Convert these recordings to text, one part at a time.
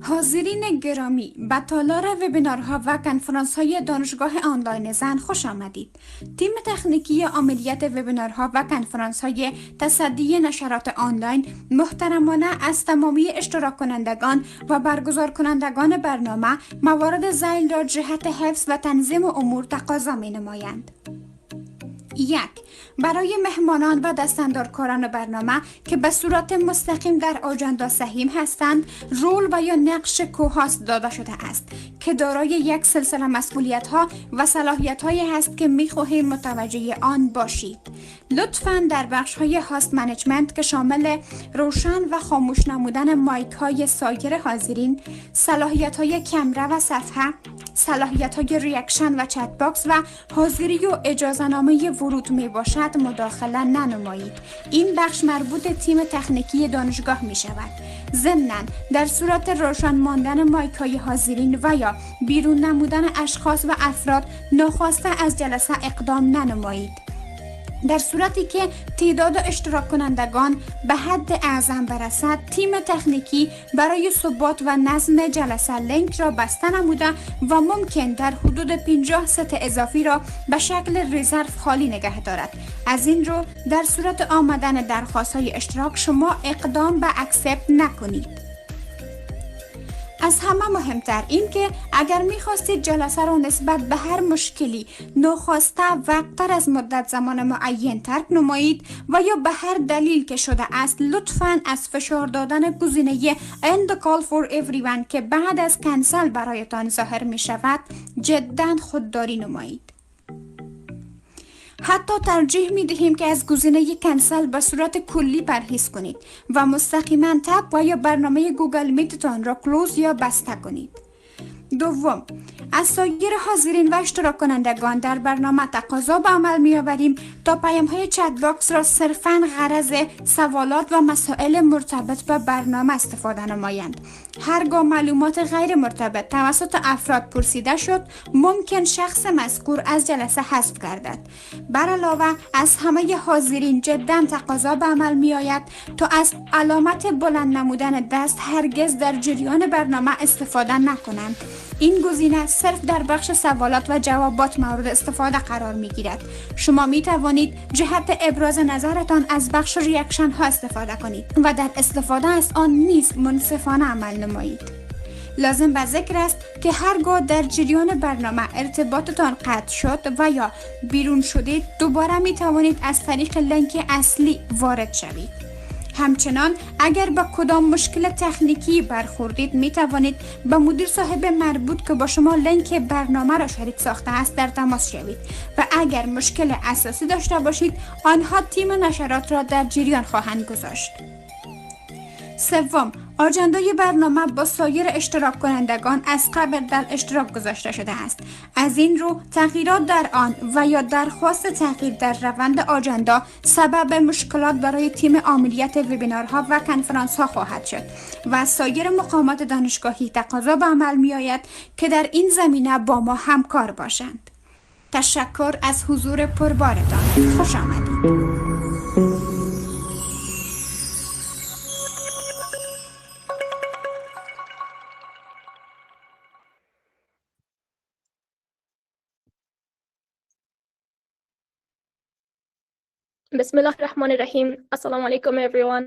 حاضرین گرامی، به تالار وبینارها و کنفرانس‌های دانشگاه آنلاین زن خوش آمدید. تیم تکنیکی عملیات وبینارها و کنفرانس‌های تصدی نشرات آنلاین محترمانه از تمامی اشتراک کنندگان و برگزار کنندگان برنامه موارد ذیل را جهت حفظ و تنظیم امور تقاضا می‌نمایند. 1. برای مهمانان و دستاندارکاران برنامه که به صورت مستقیم در آجندا سهیم هستند، رول و یا نقش کوهاست داده شده است که دارای یک سلسله مسئولیت‌ها و صلاحیت‌هایی هست که می‌خواهیم متوجه آن باشید. لطفاً در بخش‌های هاست منیجمنت که شامل روشن و خاموش نمودن مایک‌های سایر حاضرین، صلاحیت‌های کامره و صفحه، صلاحیت‌های ریاکشن و چت باکس و حاضری و اجازه‌نامه ورود می باشد مداخله ننمایید. این بخش مربوط تیم تکنیکی دانشگاه می شود. ضمناً در صورت روشن ماندن مایک‌های حاضرین و یا بیرون نمودن اشخاص و افراد ناخواسته از جلسه اقدام ننمایید. در صورتی که تعداد اشتراک کنندگان به حد اعظم برسد، تیم تکنیکی برای ثبات و نظم جلسه لینک را بسته نموده و ممکن در حدود 50 ست اضافی را به شکل رزرو خالی نگه دارد. از این رو در صورت آمدن درخواست‌های اشتراک شما اقدام به اکسپت نکنید. از همه مهمتر این که اگر می‌خواستید جلسه را نسبت به هر مشکلی ناخواسته وقت‌تر از مدت زمان معین ترک نمایید و یا به هر دلیل که شده است، لطفاً از فشار دادن گزینه End the call for everyone که بعد از کنسل برایتان ظاهر می شود جداً خودداری نمایید. حتی ترجیح می دهیم که از گزینه کنسل به صورت کلی پرهیز کنید و مستقیما تب و یا برنامه گوگل میتتان را کلوز یا بسته کنید. 2. از سایر حاضرین و اشتراک کنندگان در برنامه تقاضا به عمل می آوریم تا پیام‌های چت باکس را صرفاً غرض سوالات و مسائل مرتبط به برنامه استفاده نمایند. هرگاه معلومات غیر مرتبط توسط افراد پرسیده شد، ممکن شخص مذکور از جلسه حذف گردد. بر علاوه از همه حاضرین جدا تقاضا به عمل می آید تا از علامت بلند نمودن دست هرگز در جریان برنامه استفاده نکنند. این گزینه صرف در بخش سوالات و جوابات مورد استفاده قرار می گیرد. شما می توانید جهت ابراز نظرتان از بخش ریاکشن ها استفاده کنید و در استفاده از آن نیز منصفانه عمل نمایید. لازم به ذکر است که هرگاه در جریان برنامه ارتباطتان قطع شد و یا بیرون شدید، دوباره می توانید از طریق لینک اصلی وارد شوید. همچنان اگر با کدام مشکل تکنیکی برخوردید می توانید با مدیر صاحب مربوط که با شما لینک برنامه را شریک ساخته است در تماس شوید و اگر مشکل اساسی داشته باشید آنها تیم نشرات را در جریان خواهند گذاشت. 3. آجندای برنامه با سایر اشتراک کنندگان از قبل در اشتراک گذاشته شده است. از این رو تغییرات در آن و یا درخواست تغییر در روند آجندا سبب مشکلات برای تیم عملیات وبینارها و کنفرانس ها خواهد شد و سایر مقامات دانشگاهی تقاضا به عمل می آید که در این زمینه با ما همکار باشند. تشکر از حضور پربارتان. خوش آمدید. Bismillahirrahmanirrahim. Assalamu alaikum everyone.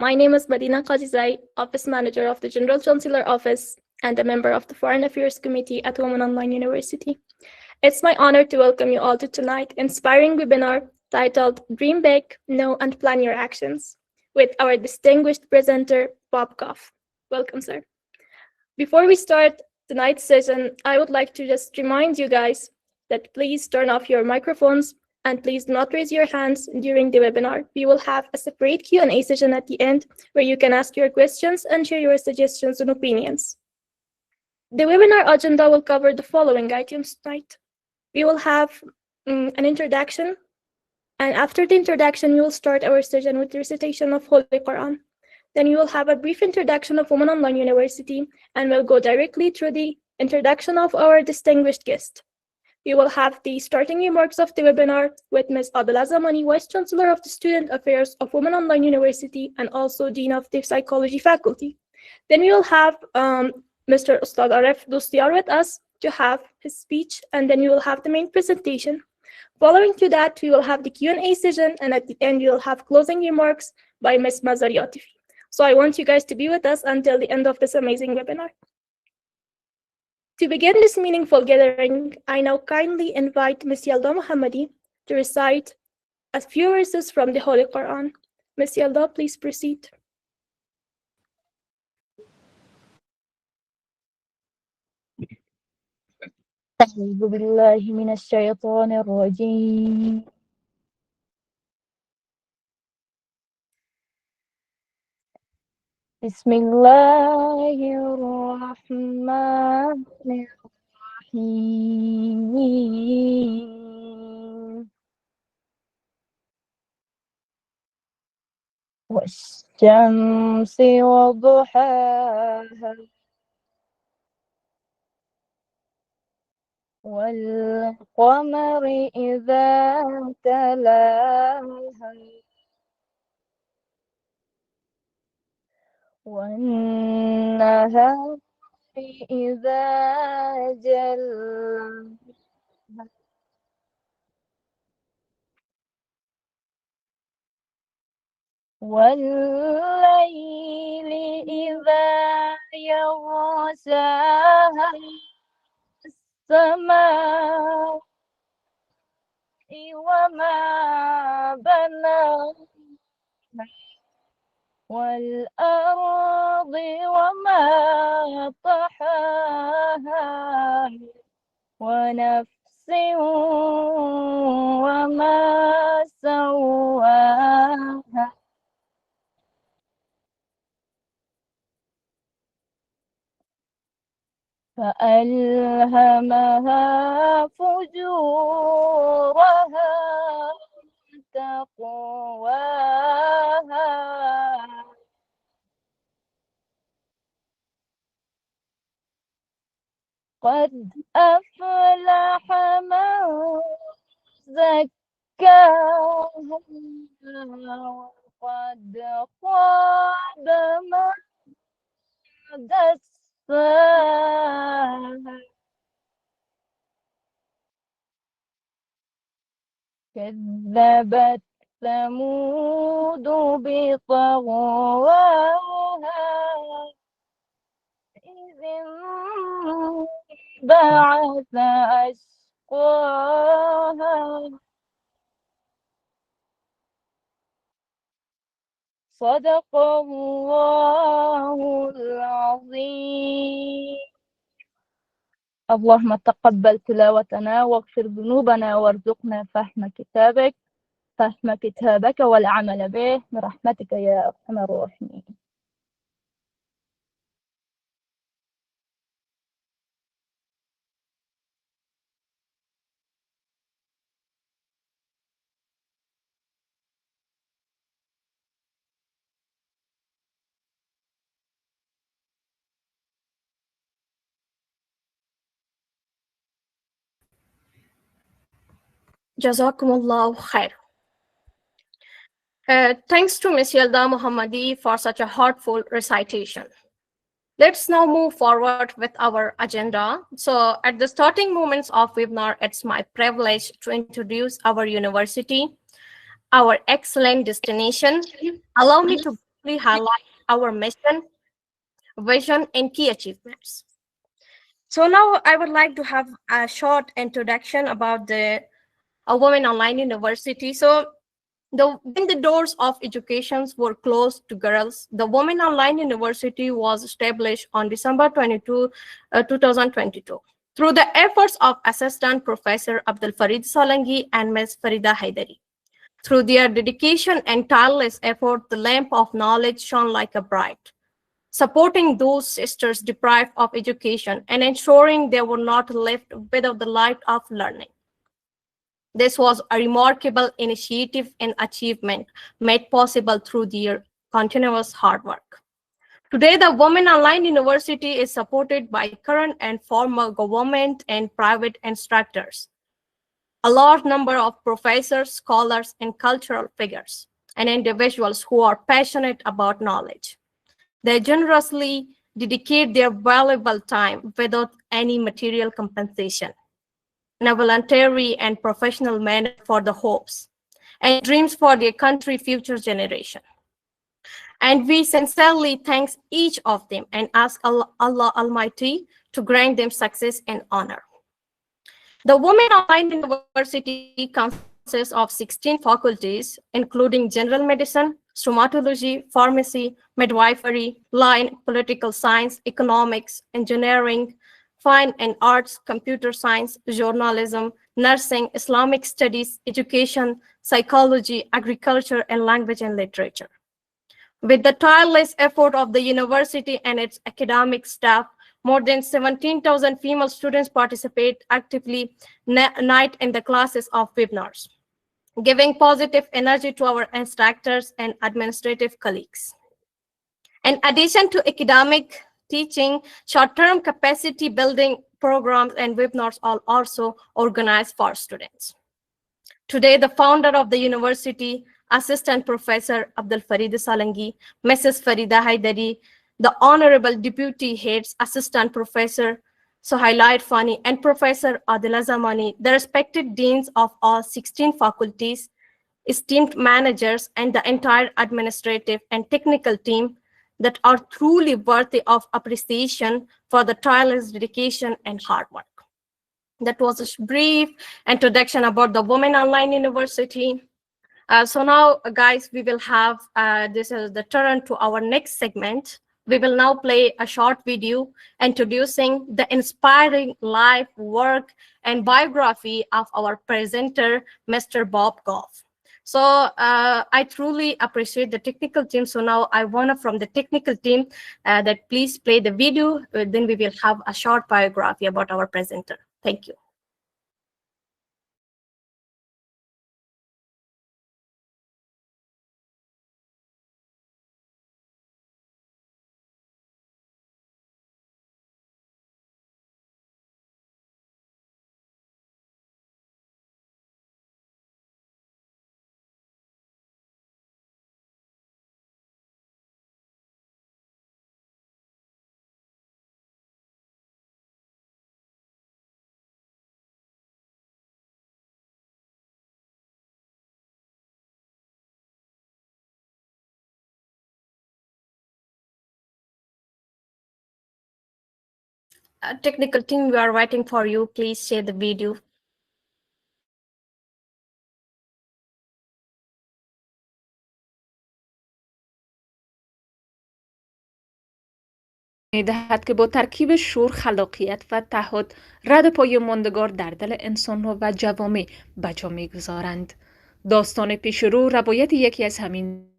My name is Madina Qazizai, Office Manager of the General Chancellor Office and a member of the Foreign Affairs Committee at Women Online University. It's my honor to welcome you all to tonight's inspiring webinar titled Dream Big, Know and Plan Your Actions with our distinguished presenter, Bob Goff. Welcome, sir. Before we start tonight's session, I would like to just remind you guys that please turn off your microphones and please do not raise your hands during the webinar. We will have a separate Q&A session at the end where you can ask your questions and share your suggestions and opinions. The webinar agenda will cover the following items tonight. We will have an introduction, and after the introduction, we will start our session with the recitation of Holy Quran. Then we will have a brief introduction of Women Online University, and we'll go directly through the introduction of our distinguished guest. We will have the starting remarks of the webinar with Ms. Adela Zamani, Vice Chancellor of the Student Affairs of Women Online University and also Dean of the Psychology Faculty. Then we will have Mr. Ustad Arif Dostiar with us to have his speech, and then we will have the main presentation. Following to that, we will have the Q&A session, and at the end, we will have closing remarks by Ms. Mazar Yatifi. So I want you guys to be with us until the end of this amazing webinar. To begin this meaningful gathering, I now kindly invite Ms. Yalda Mohammadi to recite a few verses from the Holy Quran. Ms. Yalda, please proceed. أعوذ بالله من الشيطان الرجيم. بسم الله الرحمن الرحيم. والشمس وضحاها والقمر إذا تلاها والنهار إذا جلاها والليل إذا يغشاها السماء وما بناها والأرض وما طحاها ونفس وما سواها فألهمها فجورها وتقواها قد أفلح من زكاها وقد خاب من دساها كذبت ثمود بطغواها إذ انبعث أشقاها صدق الله العظيم. اللهم تقبل تلاوتنا واغفر ذنوبنا وارزقنا فهم كتابك والعمل به برحمتك يا أرحم الراحمين. Jazakumullahu khair. Thanks to Ms. Yalda Mohammadi for such a heartful recitation. Let's now move forward with our agenda. So at the starting moments of webinar, it's my privilege to introduce our university, our excellent destination. Allow me to briefly highlight our mission, vision, and key achievements. So now I would like to have a short introduction about the Women Online University. So when the doors of education were closed to girls, the Women Online University was established on December 22, 2022. Through the efforts of Assistant Professor Abdul Farid Salangi and Ms. Farida Haidari. Through their dedication and tireless effort, the lamp of knowledge shone like a bright, supporting those sisters deprived of education and ensuring they were not left without the light of learning. This was a remarkable initiative and achievement made possible through their continuous hard work. Today, the Women Online University is supported by current and former government and private instructors, a large number of professors, scholars, and cultural figures, and individuals who are passionate about knowledge. They generously dedicate their valuable time without any material compensation in a voluntary and professional manner for the hopes and dreams for their country future generation. And we sincerely thank each of them and ask Allah Almighty to grant them success and honor. The Women Online University consists of 16 faculties, including general medicine, stomatology, pharmacy, midwifery, line, political science, economics, engineering, fine and arts, computer science, journalism, nursing, Islamic studies, education, psychology, agriculture, and language and literature. With the tireless effort of the university and its academic staff, more than 17,000 female students participate actively night in the classes of webinars, giving positive energy to our instructors and administrative colleagues. In addition to academic teaching, short-term capacity building programs and webinars are also organized for students. Today, the founder of the university, Assistant Professor Abdul Farid Salangi, Mrs. Farida Haidari, the Honorable Deputy Heads, Assistant Professor Sohaila Irfani, and Professor Adila Zamani, the respected deans of all 16 faculties, esteemed managers, and the entire administrative and technical team that are truly worthy of appreciation for the tireless dedication and hard work. That was a brief introduction about the Women Online University. So now, guys, we will have this is the turn to our next segment. We will now play a short video introducing the inspiring life, work, and biography of our presenter, Mr. Bob Goff. So I truly appreciate the technical team. So now I want from the technical team that please play the video. Then we will have a short biography about our presenter. Thank you. Technical team, we are waiting for you. Please share the video. می‌دهد که با ترکیب شور، خلاقیت و تعهد رد پای ماندگار در دل انسان‌ها و جوامع به جا می‌گذارند. داستان پیشرو روایت یکی از همین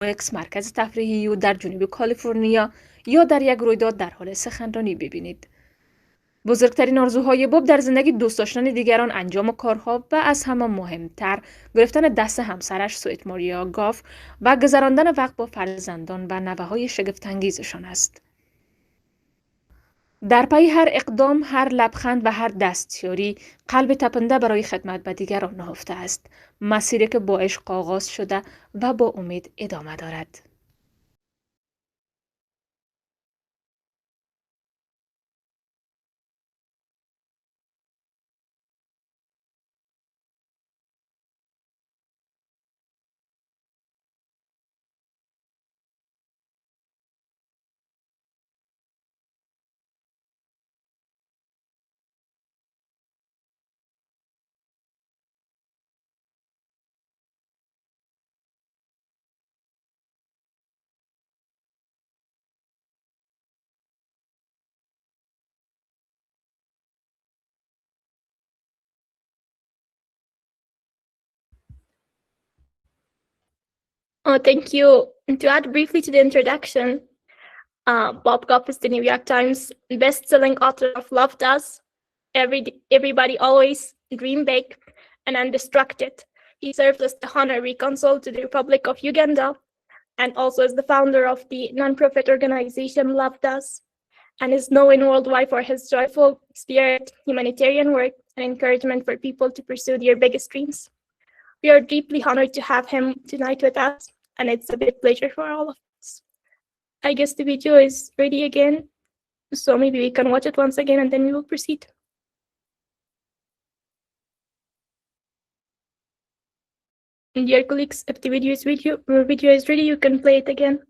اکس مرکز تفریحی او در جنوب کالیفرنیا یا در یک رویداد در حال سخنرانی ببینید. بزرگترین آرزوهای باب در زندگی دوست داشتن دیگران، انجام کارها و از همه مهمتر گرفتن دست همسرش سویت ماریا گاف و گذراندن وقت با فرزندان و نوه‌های شگفت‌انگیزشان است. در پی هر اقدام، هر لبخند و هر دستیاری، قلب تپنده برای خدمت به دیگران نهفته است. مسیری که با عشق آغاز شده و با امید ادامه دارد. Oh, thank you. To add briefly to the introduction, Bob Goff is the New York Times best-selling author of Love Does, Everybody Always, Dream Big, and Undistracted. He serves as the honorary consul to the Republic of Uganda and also as the founder of the nonprofit organization Love Does. and is known worldwide for his joyful spirit, humanitarian work, and encouragement for people to pursue their biggest dreams. We are deeply honored to have him tonight with us, and it's a big pleasure for all of us. I guess the video is ready again, so maybe we can watch it once again and then we will proceed. And dear colleagues, if the video is ready, you can play it again.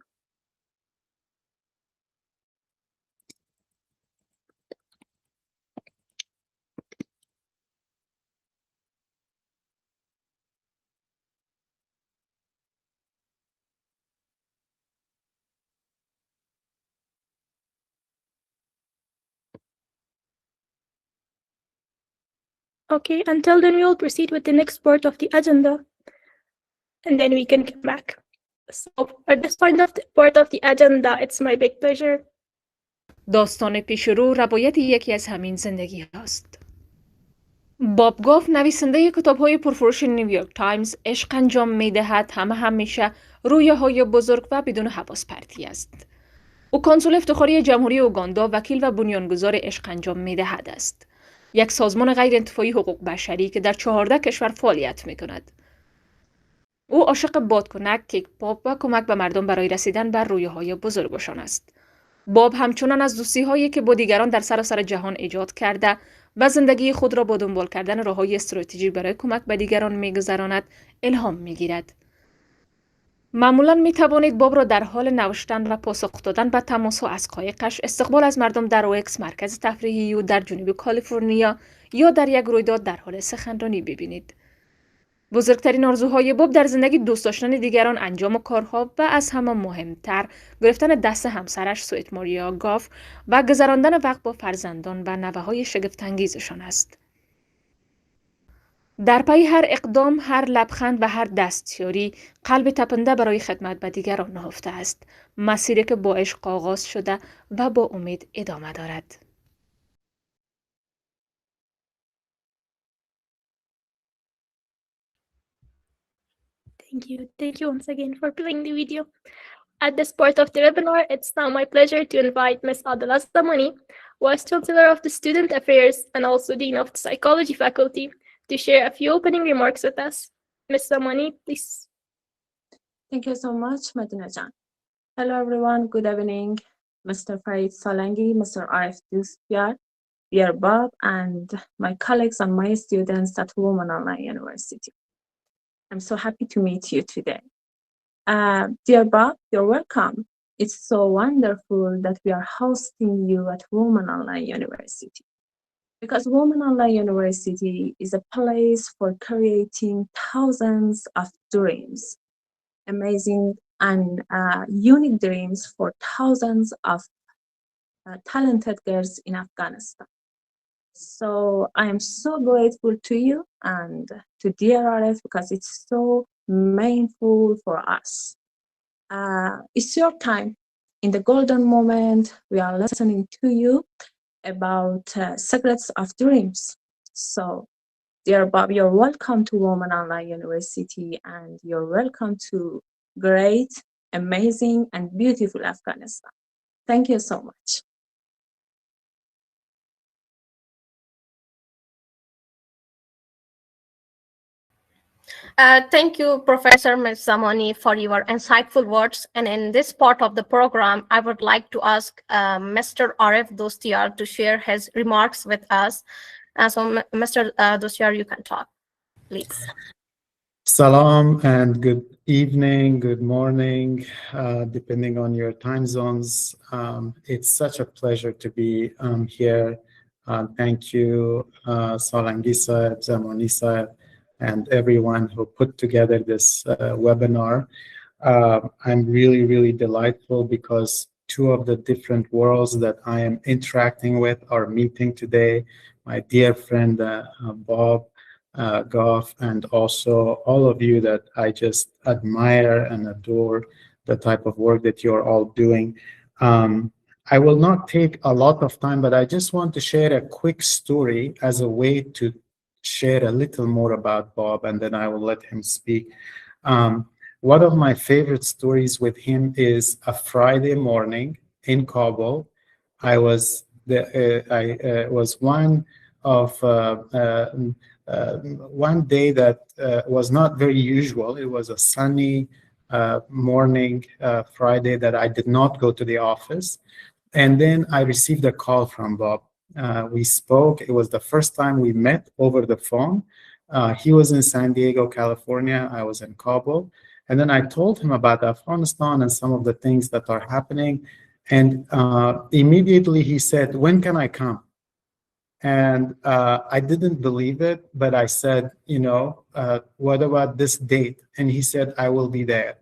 Okay, until then we will proceed with the next part of the agenda, and then we can come back. So at this part of the agenda, it's my big pleasure. داستان پیشرو روایت یکی از همین زندگی هاست. باب گاف نویسنده کتاب‌های پرفروش نیویورک تایمز عشق انجام می‌دهد همیشه رویاهای بزرگ و بدون حواس پرتی است. او کنسول افتخاری جمهوری اوگاندا وکیل و بنیانگذار عشق انجام می‌دهد است. یک سازمان غیر انتفاعی حقوق بشری که در 14 کشور فعالیت می‌کند. او عاشق بادکنک، کیک پاپ و کمک به مردم برای رسیدن بر رویاهای بزرگشان است. باب همچنان از دوستی‌هایی که با دیگران در سراسر جهان ایجاد کرده و زندگی خود را با دنبال کردن راه‌های استراتژیک برای کمک به دیگران می‌گذراند الهام می‌گیرد. معمولاً می‌توانید باب را در حال نوشتن و پاسخ دادن به تماس‌ها از قایقش، استقبال از مردم در اوکس مرکز تفریحی او در جنوب کالیفرنیا یا در یک رویداد در حال سخنرانی ببینید. بزرگترین آرزوهای باب در زندگی دوست داشتن دیگران، انجام کارها و از همه مهمتر گرفتن دست همسرش سوئیت ماریا گاف و گذراندن وقت با فرزندان و نوه‌های شگفت‌انگیزشان است. در پی هر اقدام، هر لبخند و هر دستیاری، قلب تپنده برای خدمت به دیگران نهفته است. مسیری که با عشق آغاز شده و با امید ادامه دارد. Thank you once again for playing the video. At this part of the webinar, it's now my pleasure to invite Ms. Adela Zamani, Vice Chancellor of the Student Affairs and also Dean of the Psychology Faculty, to share a few opening remarks with us. Ms. Zamani, please. Thank you so much, Madina Jan. Hello, everyone. Good evening. Mr. Farid Salangi, Mr. Arif Duspiar, dear Bob, and my colleagues and my students at Women Online University. I'm so happy to meet you today. Dear Bob, you're welcome. It's so wonderful that we are hosting you at Women Online University. Because Women Online University is a place for creating thousands of dreams, amazing and unique dreams for thousands of talented girls in Afghanistan. So I am so grateful to you and to dear Arif because it's so meaningful for us. It's your time. In the golden moment, we are listening to you about secrets of dreams. So, dear Bob, you're welcome to Women Online University and you're welcome to great, amazing, and beautiful Afghanistan. Thank you so much. Thank you, Professor Ms. Zamani, for your insightful words. And in this part of the program, I would like to ask Mr. Arif Dostiar to share his remarks with us. So, Mr. Dostiar, you can talk, please. Salam and good evening, good morning, depending on your time zones. It's such a pleasure to be here. Thank you, Salangi Saab, Zamani Saab, and everyone who put together this webinar. I'm really, really delightful because two of the different worlds that I am interacting with are meeting today. My dear friend, Bob Goff, and also all of you that I just admire and adore the type of work that you're all doing. I will not take a lot of time, but I just want to share a quick story as a way to share a little more about Bob, and then I will let him speak. One of my favorite stories with him is a Friday morning in Kabul. I was one of one day that was not very usual. It was a sunny morning, Friday, that I did not go to the office. And then I received a call from Bob. We spoke. It was the first time we met over the phone. He was in San Diego, California. I was in Kabul. And then I told him about Afghanistan and some of the things that are happening. And immediately he said, "When can I come?" And I didn't believe it, but I said, what about this date? And he said, "I will be there."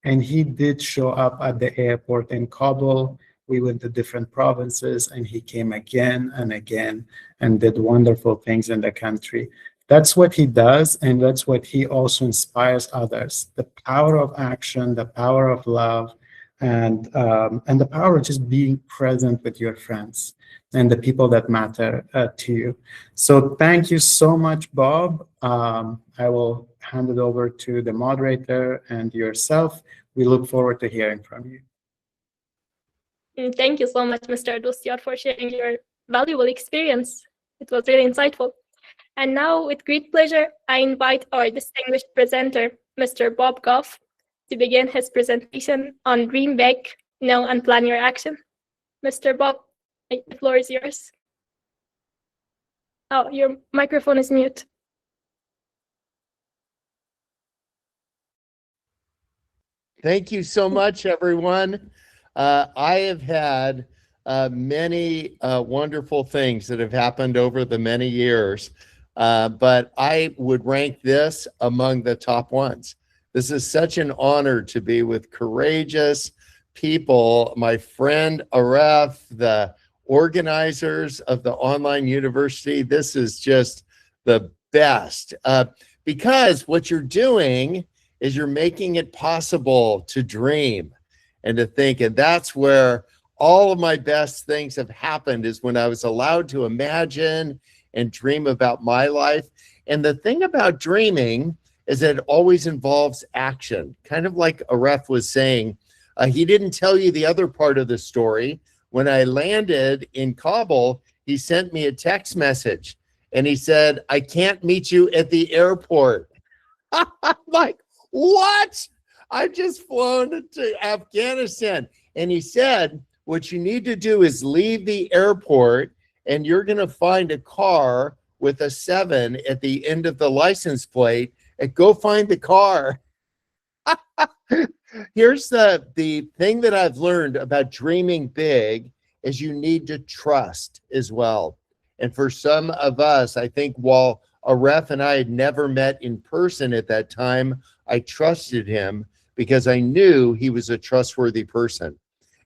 And he did show up at the airport in Kabul. We went to different provinces, and he came again and again and did wonderful things in the country. That's what he does, and that's what he also inspires others. The power of action, the power of love, and the power of just being present with your friends and the people that matter to you. So thank you so much, Bob. I will hand it over to the moderator and yourself. We look forward to hearing from you. Thank you so much, Mr. Dostiar, for sharing your valuable experience. It was really insightful. And now, with great pleasure, I invite our distinguished presenter, Mr. Bob Goff, to begin his presentation on Dream Big, Know and Plan Your Action. Mr. Bob, the floor is yours. Oh, your microphone is mute. Thank you so much, everyone. I have had many wonderful things that have happened over the many years, but I would rank this among the top ones. This is such an honor to be with courageous people, my friend Aref, the organizers of the online university. This is just the best because what you're doing is you're making it possible to dream and to think. And that's where all of my best things have happened, is when I was allowed to imagine and dream about my life. And the thing about dreaming is that it always involves action. Kind of like Aref was saying, he didn't tell you the other part of the story. When I landed in Kabul, he sent me a text message and he said, "I can't meet you at the airport." I'm like, what? I've just flown to Afghanistan. And he said, what you need to do is leave the airport and you're going to find a car with a 7 at the end of the license plate, and go find the car. Here's the thing that I've learned about dreaming big is you need to trust as well. And for some of us, I think while Aref and I had never met in person at that time, I trusted him because I knew he was a trustworthy person.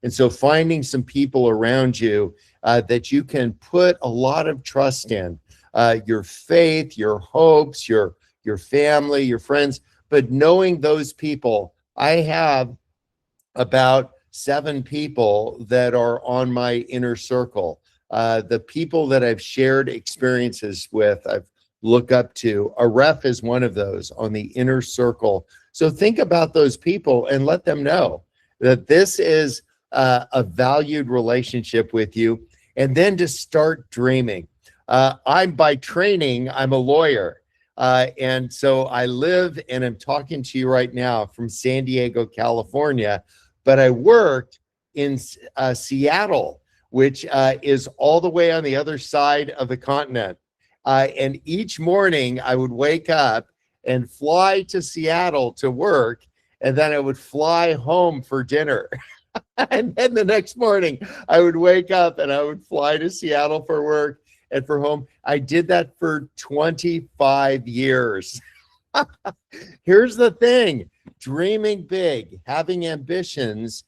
And so finding some people around you that you can put a lot of trust in, your faith, your hopes, your family, your friends, but knowing those people. I have about 7 people that are on my inner circle. The people that I've shared experiences with, I've look up to. Aref is one of those on the inner circle. So think about those people and let them know that this is a valued relationship with you, and then to start dreaming. By training, I'm a lawyer. And so I live and I'm talking to you right now from San Diego, California, but I worked in Seattle, which is all the way on the other side of the continent. And each morning I would wake up and fly to Seattle to work, and then I would fly home for dinner. And then the next morning I would wake up and I would fly to Seattle for work and for home. I did that for 25 years. Here's the thing, dreaming big, having ambitions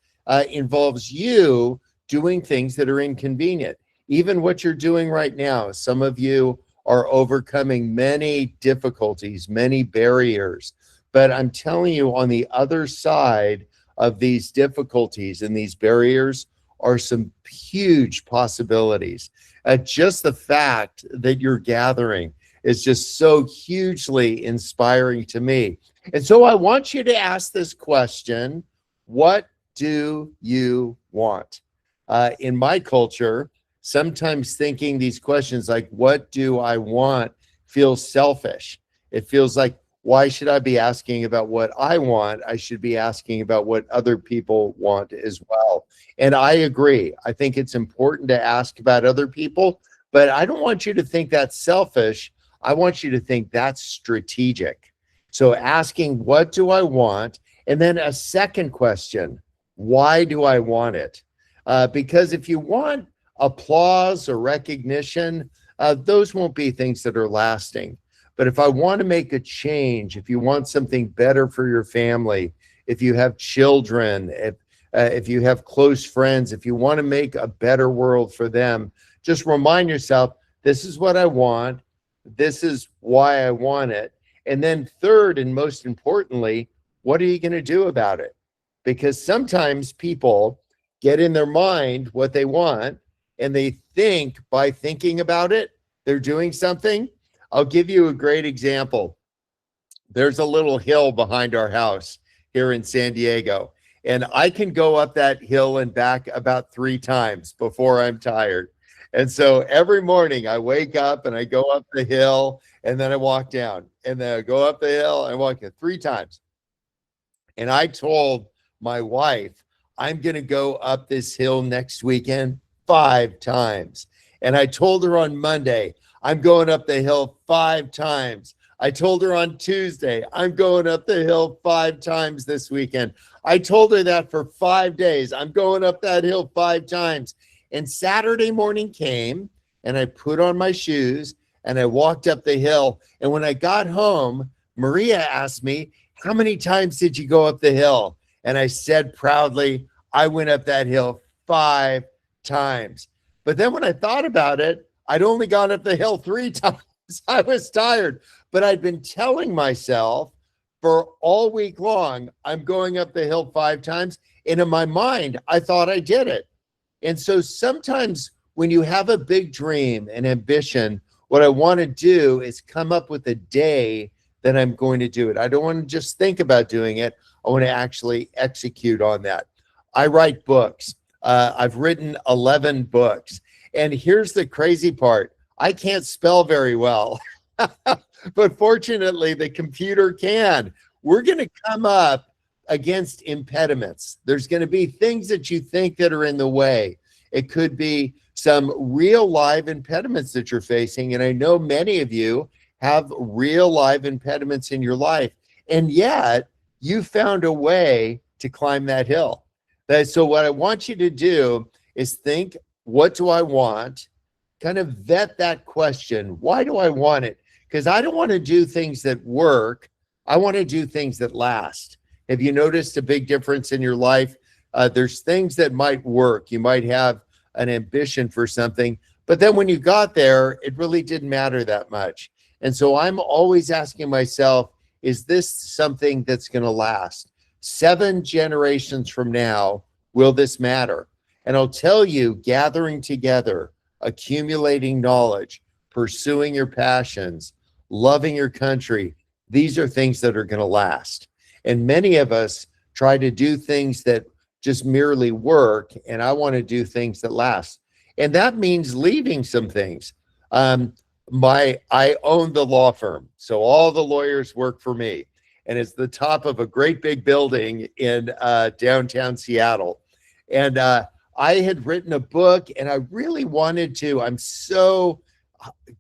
involves you doing things that are inconvenient. Even what you're doing right now, some of you are overcoming many difficulties, many barriers. But I'm telling you, on the other side of these difficulties and these barriers are some huge possibilities. Just the fact that you're gathering is just so hugely inspiring to me. And so I want you to ask this question: what do you want? In my culture, sometimes thinking these questions like, what do I want, feels selfish. It feels like, why should I be asking about what I want? I should be asking about what other people want as well. And I agree. I think it's important to ask about other people, but I don't want you to think that's selfish. I want you to think that's strategic. So asking, what do I want? And then a second question, why do I want it? Because if you want applause or recognition, those won't be things that are lasting. But if I want to make a change, if you want something better for your family, if you have children, if you have close friends, if you want to make a better world for them, just remind yourself, this is what I want. This is why I want it. And then third, and most importantly, what are you going to do about it? Because sometimes people get in their mind what they want, and they think by thinking about it, they're doing something. I'll give you a great example. There's a little hill behind our house here in San Diego, and I can go up that hill and back about 3 times before I'm tired. And so every morning I wake up and I go up the hill, and then I walk down, and then I go up the hill and walk it 3 times. And I told my wife, I'm going to go up this hill next weekend 5 times. And I told her on Monday, I'm going up the hill 5 times. I told her on Tuesday, I'm going up the hill 5 times this weekend. I told her that for 5 days. I'm going up that hill 5 times. And Saturday morning came, and I put on my shoes and I walked up the hill. And when I got home, Maria asked me, how many times did you go up the hill? And I said proudly, I went up that hill 5 times. But then when I thought about it, I'd only gone up the hill 3 times. I was tired, but I'd been telling myself for all week long, I'm going up the hill 5 times. And in my mind, I thought I did it. And so sometimes when you have a big dream and ambition, what I want to do is come up with a day that I'm going to do it. I don't want to just think about doing it. I want to actually execute on that. I write books. I've written 11 books. And here's the crazy part. I can't spell very well, but fortunately the computer can. We're going to come up against impediments. There's going to be things that you think that are in the way. It could be some real live impediments that you're facing. And I know many of you have real live impediments in your life. And yet you found a way to climb that hill. So what I want you to do is think, what do I want? Kind of vet that question. Why do I want it? Because I don't want to do things that work. I want to do things that last. Have you noticed a big difference in your life? There's things that might work. You might have an ambition for something, but then when you got there, it really didn't matter that much. And so I'm always asking myself, is this something that's going to last? 7 generations from now, will this matter? And I'll tell you, gathering together, accumulating knowledge, pursuing your passions, loving your country, these are things that are going to last. And many of us try to do things that just merely work, and I want to do things that last. And that means leaving some things. I own the law firm, so all the lawyers work for me. And it's the top of a great big building in downtown Seattle. And I had written a book, and I really wanted to, I'm so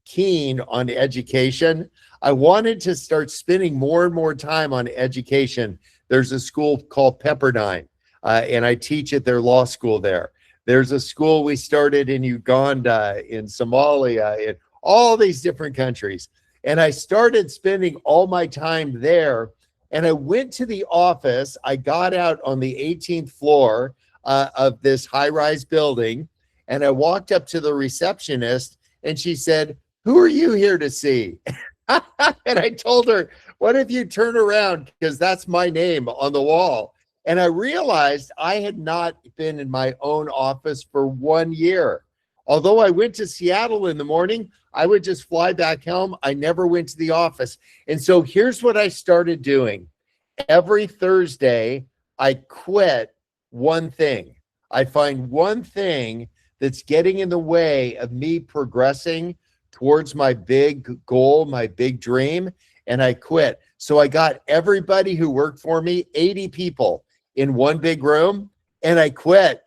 keen on education. I wanted to start spending more and more time on education. There's a school called Pepperdine, and I teach at their law school there. There's a school we started in Uganda, in Somalia, in all these different countries. And I started spending all my time there. And I went to the office. I got out on the 18th floor of this high-rise building, and I walked up to the receptionist, and she said, "Who are you here to see?" And I told her, "What if you turn around? Because that's my name on the wall." And I realized I had not been in my own office for 1 year. Although I went to Seattle in the morning, I would just fly back home. I never went to the office. And so here's what I started doing. Every Thursday, I quit one thing. I find one thing that's getting in the way of me progressing towards my big goal, my big dream, and I quit. So I got everybody who worked for me, 80 people in one big room, and I quit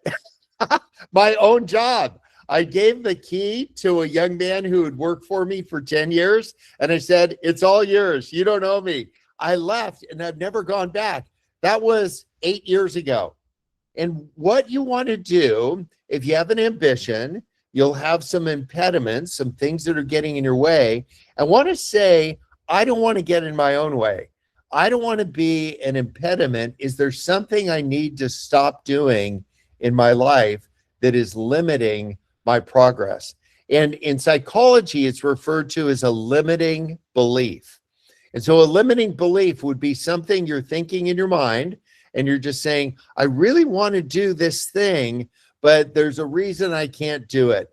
my own job. I gave the key to a young man who had worked for me for 10 years, and I said, it's all yours. You don't owe me. I left, and I've never gone back. That was 8 years ago. And what you want to do, if you have an ambition, you'll have some impediments, some things that are getting in your way. I want to say, I don't want to get in my own way. I don't want to be an impediment. Is there something I need to stop doing in my life that is limiting my progress? And in psychology, it's referred to as a limiting belief. And so a limiting belief would be something you're thinking in your mind, and you're just saying, I really want to do this thing, but there's a reason I can't do it,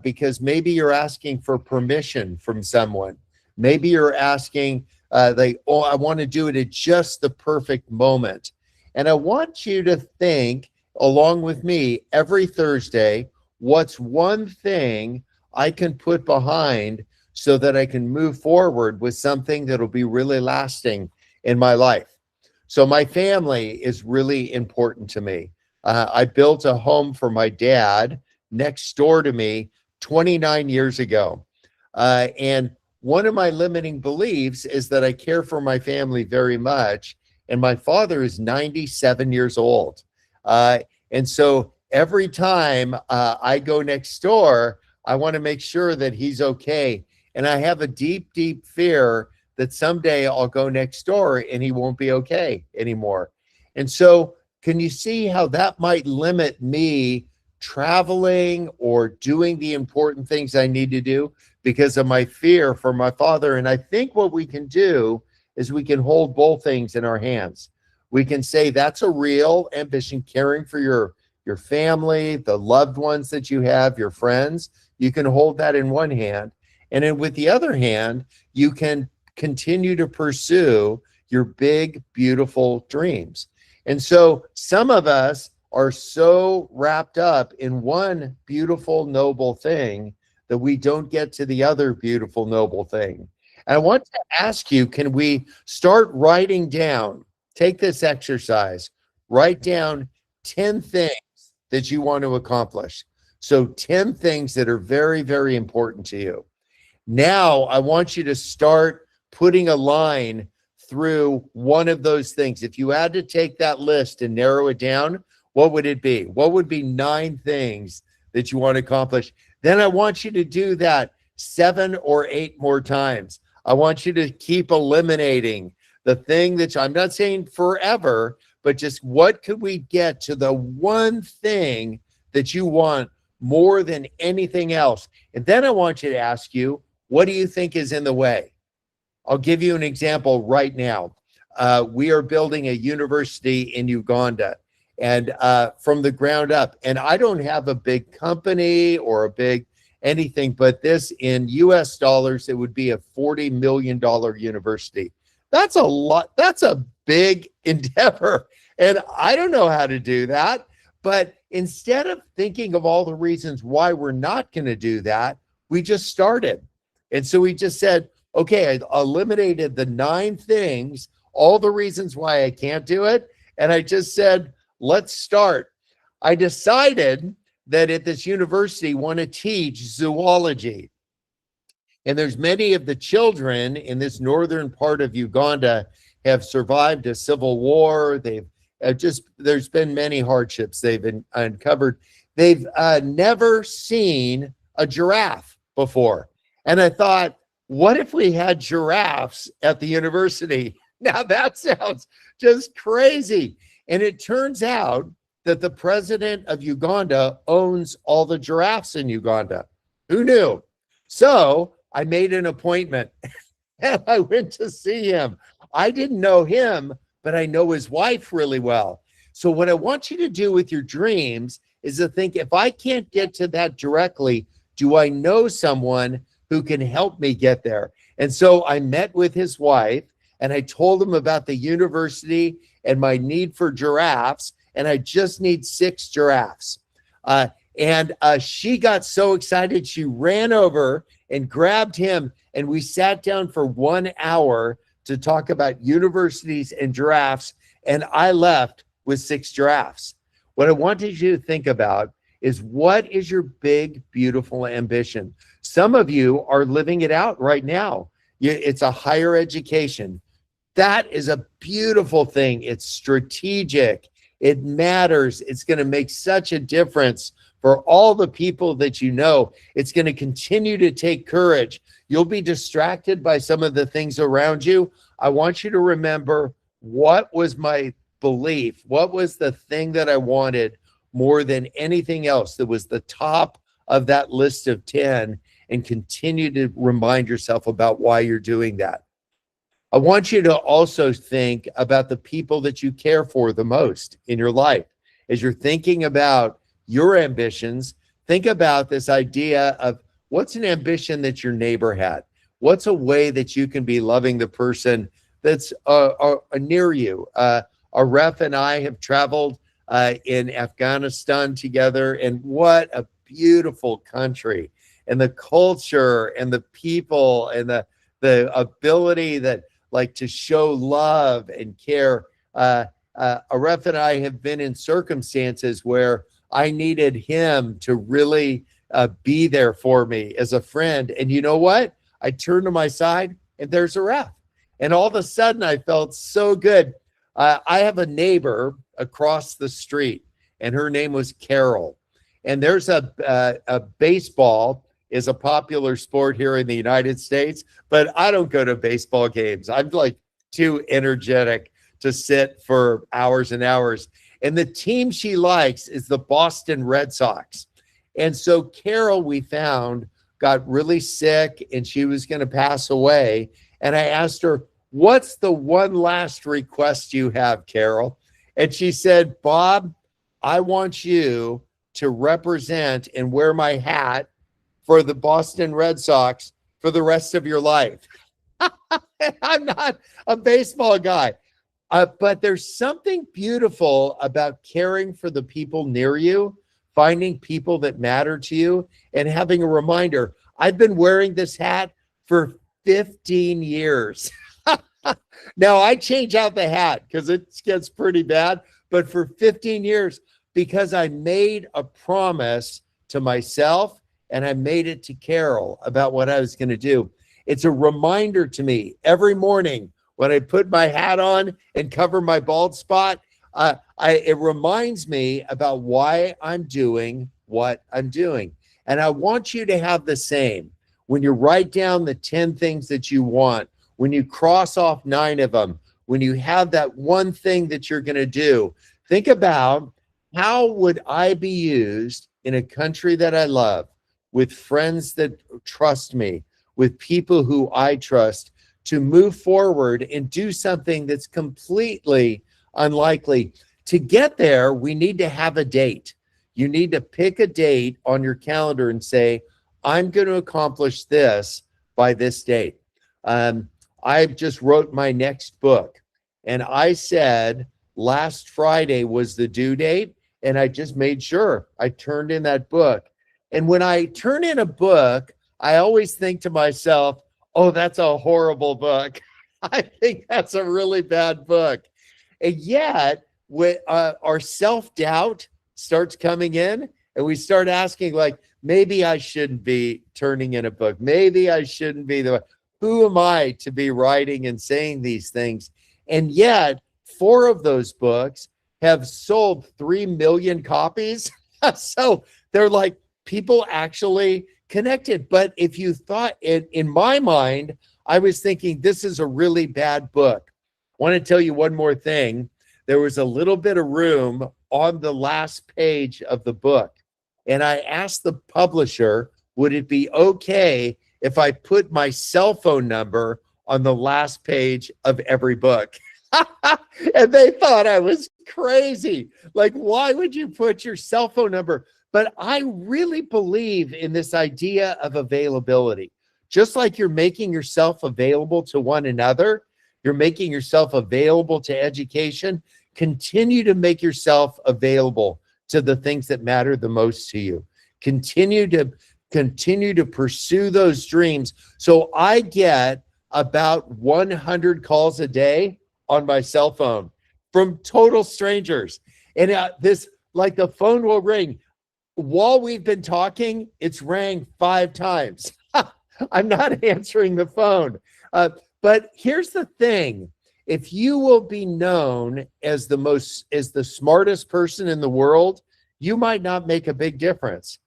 because maybe you're asking for permission from someone. Maybe you're asking, oh, I want to do it at just the perfect moment. And I want you to think, along with me, every Thursday, what's one thing I can put behind so that I can move forward with something that'll be really lasting in my life. So my family is really important to me. I built a home for my dad next door to me 29 years ago. And one of my limiting beliefs is that I care for my family very much. And my father is 97 years old. And so every time I go next door, I want to make sure that he's okay. And I have a deep, deep fear that someday I'll go next door and he won't be okay anymore. And so can you see how that might limit me traveling or doing the important things I need to do because of my fear for my father? And I think what we can do is we can hold both things in our hands. We can say that's a real ambition, caring for your family, the loved ones that you have, your friends. You can hold that in one hand. And then with the other hand, you can continue to pursue your big, beautiful dreams. And so some of us are so wrapped up in one beautiful, noble thing that we don't get to the other beautiful, noble thing. And I want to ask you, can we start writing down, take this exercise, write down 10 things that you want to accomplish. So 10 things that are very, very important to you. Now, I want you to start putting a line through one of those things. If you had to take that list and narrow it down, what would it be? What would be 9 things that you want to accomplish? Then I want you to do that 7 or 8 more times. I want you to keep eliminating the thing that I'm not saying forever, but just what could we get to the one thing that you want more than anything else? And then I want you to ask you, what do you think is in the way? I'll give you an example right now. We are building a university in Uganda, and from the ground up. And I don't have a big company or a big anything, but this in US dollars, it would be a $40 million university. That's a lot. That's a big endeavor. And I don't know how to do that. But instead of thinking of all the reasons why we're not going to do that, we just started. And so we just said, okay, I eliminated the 9 things, all the reasons why I can't do it. And I just said, let's start. I decided that at this university, I want to teach zoology. And there's many of the children in this northern part of Uganda have survived a civil war. There's been many hardships they've uncovered. They've never seen a giraffe before. And I thought, what if we had giraffes at the university? Now that sounds just crazy. And it turns out that the president of Uganda owns all the giraffes in Uganda. Who knew? So I made an appointment and I went to see him. I didn't know him, but I know his wife really well. So what I want you to do with your dreams is to think, if I can't get to that directly, do I know someone who can help me get there? And so I met with his wife and I told him about the university and my need for giraffes. and I just need 6 giraffes. She got so excited, she ran over and grabbed him, and we sat down for 1 hour to talk about universities and giraffes, and I left with 6 giraffes. What I wanted you to think about is, what is your big, beautiful ambition? Some of you are living it out right now. It's a higher education. That is a beautiful thing. It's strategic. It matters. It's going to make such a difference for all the people that you know. It's going to continue to take courage. You'll be distracted by some of the things around you. I want you to remember, what was my belief? What was the thing that I wanted more than anything else that was the top of that list of 10, and continue to remind yourself about why you're doing that. I want you to also think about the people that you care for the most in your life. As you're thinking about your ambitions, think about this idea of, what's an ambition that your neighbor had? What's a way that you can be loving the person that's near you? Aref and I have traveled in Afghanistan together, and what a beautiful country, and the culture and the people and the ability that, like, to show love and care. Aref and I have been in circumstances where I needed him to really be there for me as a friend. And you know what? I turned to my side and there's Aref. And all of a sudden I felt so good. I have a neighbor across the street, and her name was Carol. And there's a baseball is a popular sport here in the United States, but I don't go to baseball games. I'm like too energetic to sit for hours and hours. And the team she likes is the Boston Red Sox. And so Carol, we found, got really sick and she was going to pass away. And I asked her, what's the one last request you have, Carol? And she said, Bob, I want you to represent and wear my hat for the Boston Red Sox for the rest of your life. I'm not a baseball guy, but there's something beautiful about caring for the people near you, finding people that matter to you, and having a reminder. I've been wearing this hat for 15 years. Now I change out the hat because it gets pretty bad, but for 15 years, because I made a promise to myself and I made it to Carol about what I was going to do. It's a reminder to me every morning when I put my hat on and cover my bald spot. It reminds me about why I'm doing what I'm doing. And I want you to have the same. When you write down the 10 things that you want, when you cross off 9 of them, when you have that one thing that you're going to do, think about, how would I be used in a country that I love, with friends that trust me, with people who I trust, to move forward and do something that's completely unlikely. To get there, we need to have a date. You need to pick a date on your calendar and say, I'm going to accomplish this by this date. I just wrote my next book, and I said last Friday was the due date, and I just made sure I turned in that book. And when I turn in a book, I always think to myself, oh, that's a horrible book. I think that's a really bad book. And yet, when our self-doubt starts coming in, and we start asking, like, maybe I shouldn't be turning in a book. Maybe I shouldn't be the, who am I to be writing and saying these things? And yet 4 of those books have sold 3 million copies. So they're like, people actually connected. But if you thought, in my mind, I was thinking this is a really bad book. I want to tell you one more thing. There was a little bit of room on the last page of the book. And I asked the publisher, would it be okay if I put my cell phone number on the last page of every book? And they thought I was crazy. Like, why would you put your cell phone number? But I really believe in this idea of availability. Just like you're making yourself available to one another, you're making yourself available to education. continue to make yourself available to the things that matter the most to you. Continue to pursue those dreams. So I get about 100 calls a day on my cell phone from total strangers. And like the phone will ring. While we've been talking, it's rang 5 times. I'm not answering the phone. But here's the thing. If you will be known as the smartest person in the world, you might not make a big difference.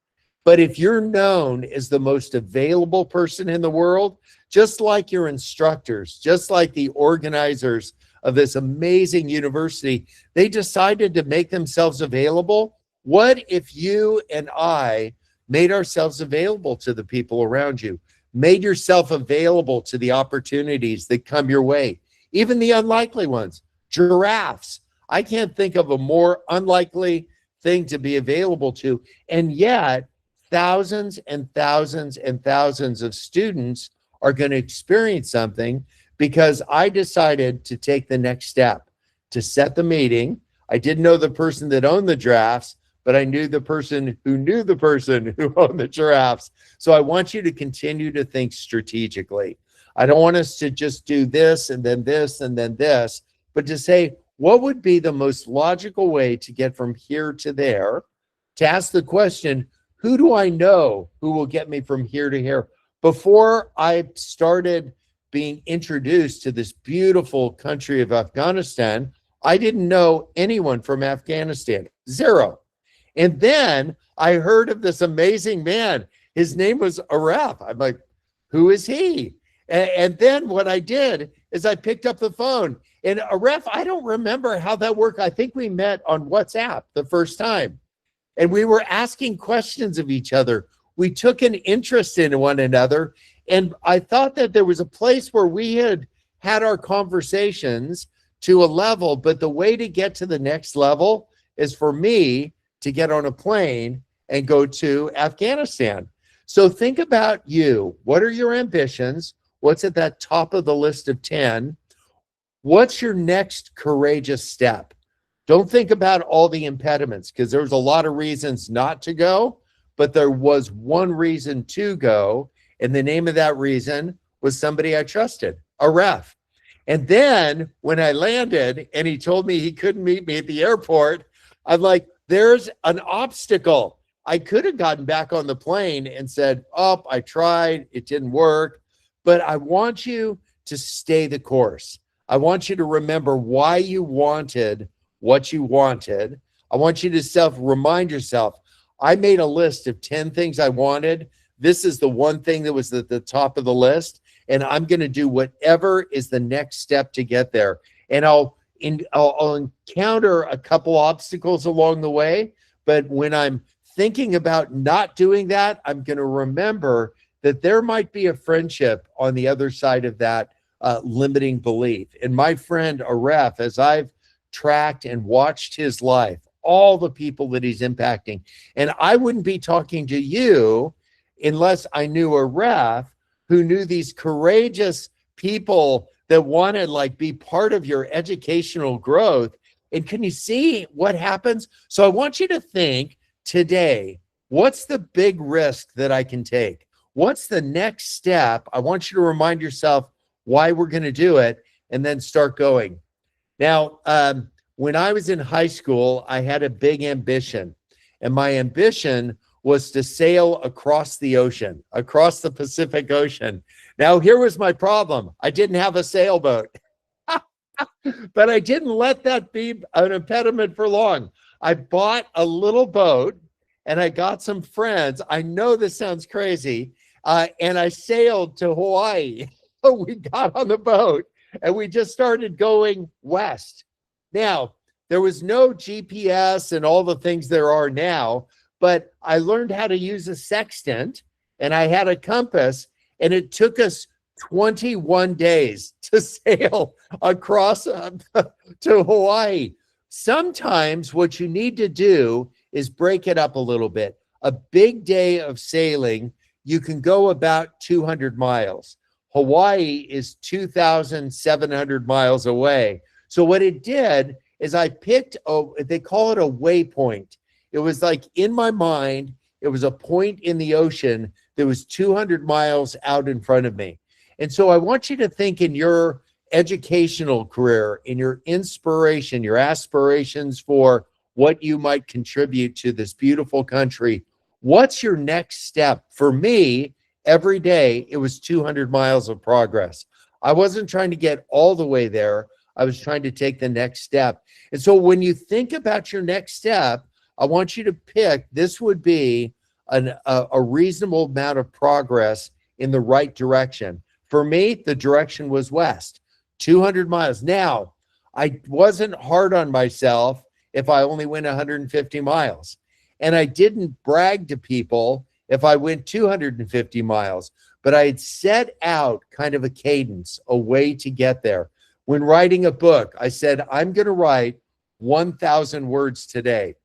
But if you're known as the most available person in the world, just like your instructors, just like the organizers of this amazing university, they decided to make themselves available. What if you and I made ourselves available to the people around you, made yourself available to the opportunities that come your way, even the unlikely ones? Giraffes. I can't think of a more unlikely thing to be available to. And yet, thousands and thousands and thousands of students are going to experience something because I decided to take the next step, to set the meeting. I didn't know the person that owned the giraffes, but I knew the person who knew the person who owned the giraffes. So I want you to continue to think strategically. I don't want us to just do this and then this and then this, but to say, what would be the most logical way to get from here to there? To ask the question, who do I know who will get me from here to here? Before I started being introduced to this beautiful country of Afghanistan, I didn't know anyone from Afghanistan, zero. And then I heard of this amazing man. His name was Aref. I'm like, who is he? And then what I did is I picked up the phone. And Aref, I don't remember how that worked. I think we met on WhatsApp the first time. And we were asking questions of each other. We took an interest in one another. And I thought that there was a place where we had our conversations to a level, but the way to get to the next level is for me to get on a plane and go to Afghanistan. So think about you. What are your ambitions? What's at that top of the list of 10? What's your next courageous step? Don't think about all the impediments, because there's a lot of reasons not to go, but there was one reason to go. And the name of that reason was somebody I trusted, Aref. And then when I landed and he told me he couldn't meet me at the airport, I'm like, there's an obstacle. I could have gotten back on the plane and said, oh, I tried, it didn't work. But I want you to stay the course. I want you to remember why you wanted what you wanted. I want you to remind yourself, I made a list of 10 things I wanted. This is the one thing that was at the top of the list. And I'm going to do whatever is the next step to get there. And I'll encounter a couple obstacles along the way. But when I'm thinking about not doing that, I'm going to remember that there might be a friendship on the other side of that limiting belief. And my friend Aref, as I've tracked and watched his life, all the people that he's impacting, and I wouldn't be talking to you unless I knew Aref, who knew these courageous people that want to be part of your educational growth. And can you see what happens? So I want you to think today, what's the big risk that I can take? What's the next step? I want you to remind yourself why we're going to do it and then start going. Now, when I was in high school, I had a big ambition, and my ambition was to sail across the ocean, across the Pacific Ocean. Now, here was my problem. I didn't have a sailboat, but I didn't let that be an impediment for long. I bought a little boat and I got some friends. I know this sounds crazy. And I sailed to Hawaii. We got on the boat and we just started going west. Now, there was no GPS and all the things there are now, but I learned how to use a sextant and I had a compass, and it took us 21 days to sail across to Hawaii. Sometimes what you need to do is break it up a little bit. A big day of sailing, you can go about 200 miles. Hawaii is 2,700 miles away. So what it did is I picked, they call it a waypoint. It was like in my mind, it was a point in the ocean that was 200 miles out in front of me. And so I want you to think in your educational career, in your inspiration, your aspirations for what you might contribute to this beautiful country. What's your next step? For me, every day, it was 200 miles of progress. I wasn't trying to get all the way there. I was trying to take the next step. And so when you think about your next step, I want you to pick, this would be a reasonable amount of progress in the right direction. For me, the direction was west, 200 miles. Now, I wasn't hard on myself if I only went 150 miles. And I didn't brag to people if I went 250 miles, but I had set out kind of a cadence, a way to get there. When writing a book, I said, I'm going to write 1,000 words today.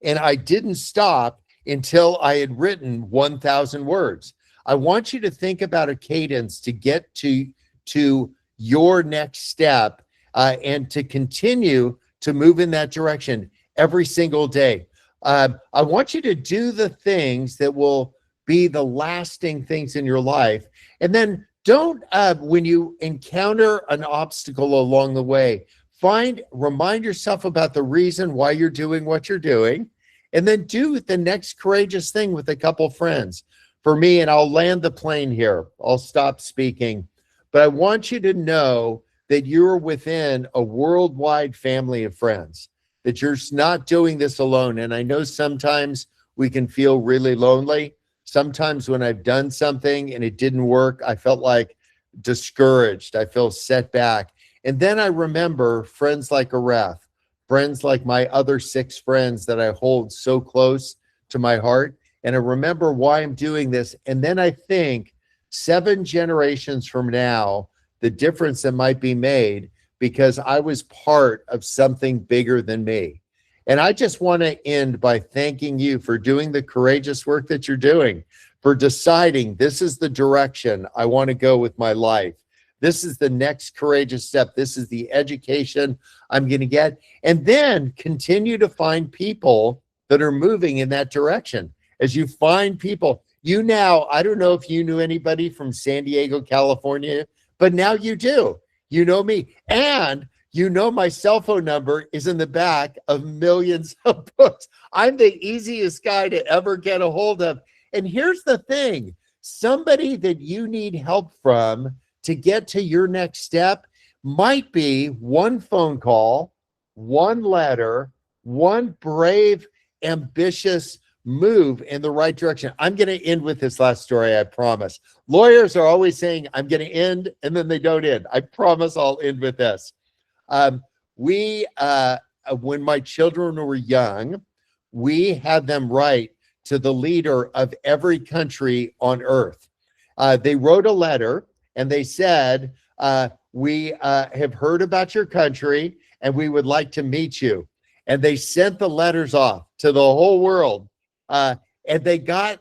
And I didn't stop until I had written 1,000 words. I want you to think about a cadence to get to your next step and to continue to move in that direction every single day. I want you to do the things that will be the lasting things in your life. And then don't, when you encounter an obstacle along the way, remind yourself about the reason why you're doing what you're doing, and then do the next courageous thing with a couple friends. For me, and I'll land the plane here, I'll stop speaking, but I want you to know that you're within a worldwide family of friends, that you're not doing this alone. And I know sometimes we can feel really lonely. Sometimes when I've done something and it didn't work, I felt like discouraged. I feel set back. And then I remember friends like Aref, friends like my other 6 friends that I hold so close to my heart. And I remember why I'm doing this. And then I think 7 generations from now, the difference that might be made because I was part of something bigger than me. And I just want to end by thanking you for doing the courageous work that you're doing, for deciding this is the direction I want to go with my life. This is the next courageous step. This is the education I'm going to get. And then continue to find people that are moving in that direction. As you find people, I don't know if you knew anybody from San Diego, California, but now you do. You know me. And you know my cell phone number is in the back of millions of books. I'm the easiest guy to ever get a hold of. And here's the thing. Somebody that you need help from to get to your next step might be one phone call, one letter, one brave, ambitious move in the right direction. I'm going to end with this last story, I promise. Lawyers are always saying, I'm going to end, and then they don't end. I promise I'll end with this. When my children were young, we had them write to the leader of every country on earth. They wrote a letter and they said, we have heard about your country and we would like to meet you. And they sent the letters off to the whole world. And they got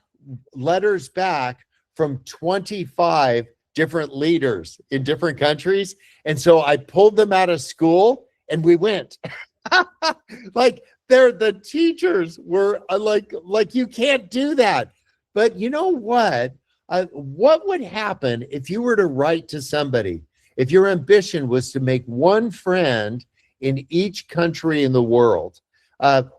letters back from 25 different leaders in different countries. And so I pulled them out of school and we went. Like the teachers were like, you can't do that. But you know what? What would happen if you were to write to somebody, if your ambition was to make one friend in each country in the world?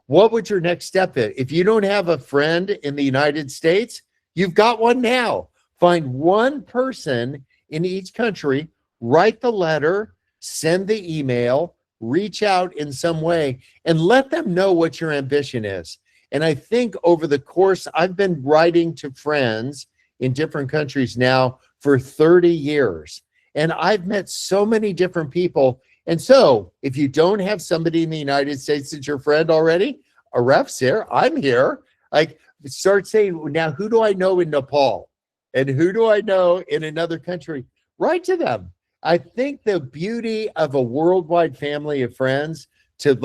What would your next step be? If you don't have a friend in the United States, you've got one now. Find one person in each country, write the letter, send the email, reach out in some way, and let them know what your ambition is. And I think over the course, I've been writing to friends in different countries now for 30 years. And I've met so many different people. And so if you don't have somebody in the United States that's your friend already, Aref's here, I'm here. Like, start saying, now, who do I know in Nepal? And who do I know in another country? Write to them. I think the beauty of a worldwide family of friends to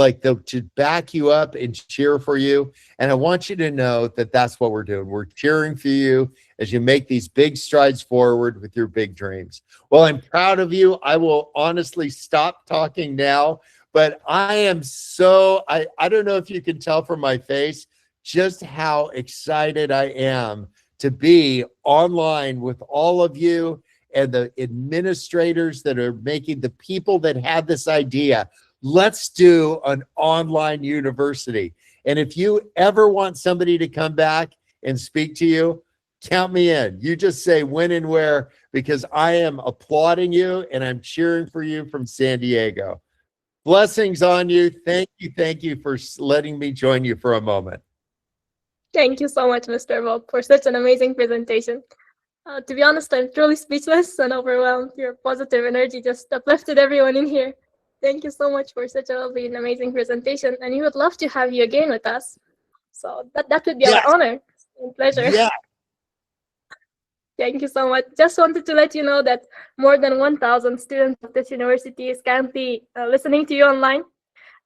back you up and cheer for you. And I want you to know that that's what we're doing. We're cheering for you as you make these big strides forward with your big dreams. Well, I'm proud of you. I will honestly stop talking now, But I am I don't know if you can tell from my face just how excited I am to be online with all of you and the administrators that are making, the people that have this idea. Let's do an online university. And if you ever want somebody to come back and speak to you, count me in. You just say when and where, because I am applauding you and I'm cheering for you from San Diego. Blessings on you. Thank you for letting me join you for a moment. Thank you so much, Mr. Bob, for such an amazing presentation. To be honest, I'm truly speechless and overwhelmed. Your positive energy just uplifted everyone in here. Thank you so much for such a lovely and amazing presentation. And we would love to have you again with us. So that would be our honor and pleasure. Yeah. Thank you so much. Just wanted to let you know that more than 1,000 students of this university is currently listening to you online,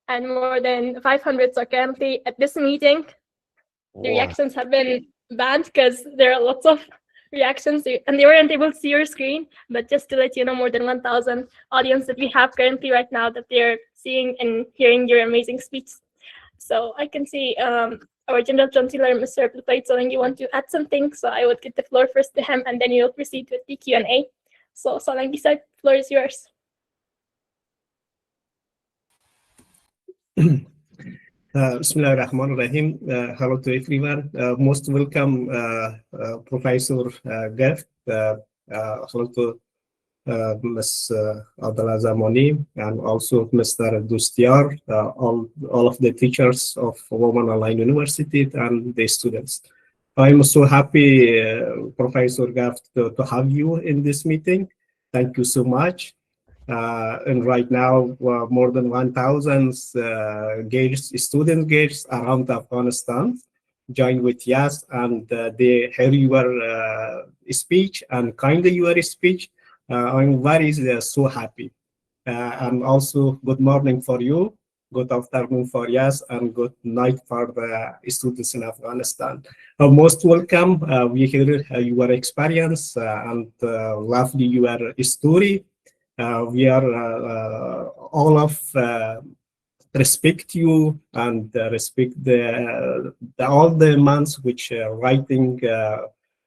and more than 500 are currently at this meeting. The reactions have been banned because there are lots of reactions and they weren't able to see your screen, but just to let you know, more than 1,000 audience that we have currently right now that they're seeing and hearing your amazing speech. So I can see our General Chancellor, Mr. Plufait Solangi, want to add something. So I would give the floor first to him and then you'll proceed with the Q&A. So Solangi sir, the floor is yours. Bismillah ar-Rahman ar-Rahim. Hello to everyone. Most welcome, Professor Gert. Hello to Ms. Abdullah Zamani and also Mr. Dustiar, all of the teachers of Women Online University and the students. I'm so happy, Professor Gert, to have you in this meeting. Thank you so much. And right now, more than 1,000 student girls around Afghanistan join with us, and they hear your speech and kindly your speech. I'm very so happy. And also, good morning for you, good afternoon for us, and good night for the students in Afghanistan. Most welcome. We hear your experience and lovely your story. We are all of respect you and respect all the months which writing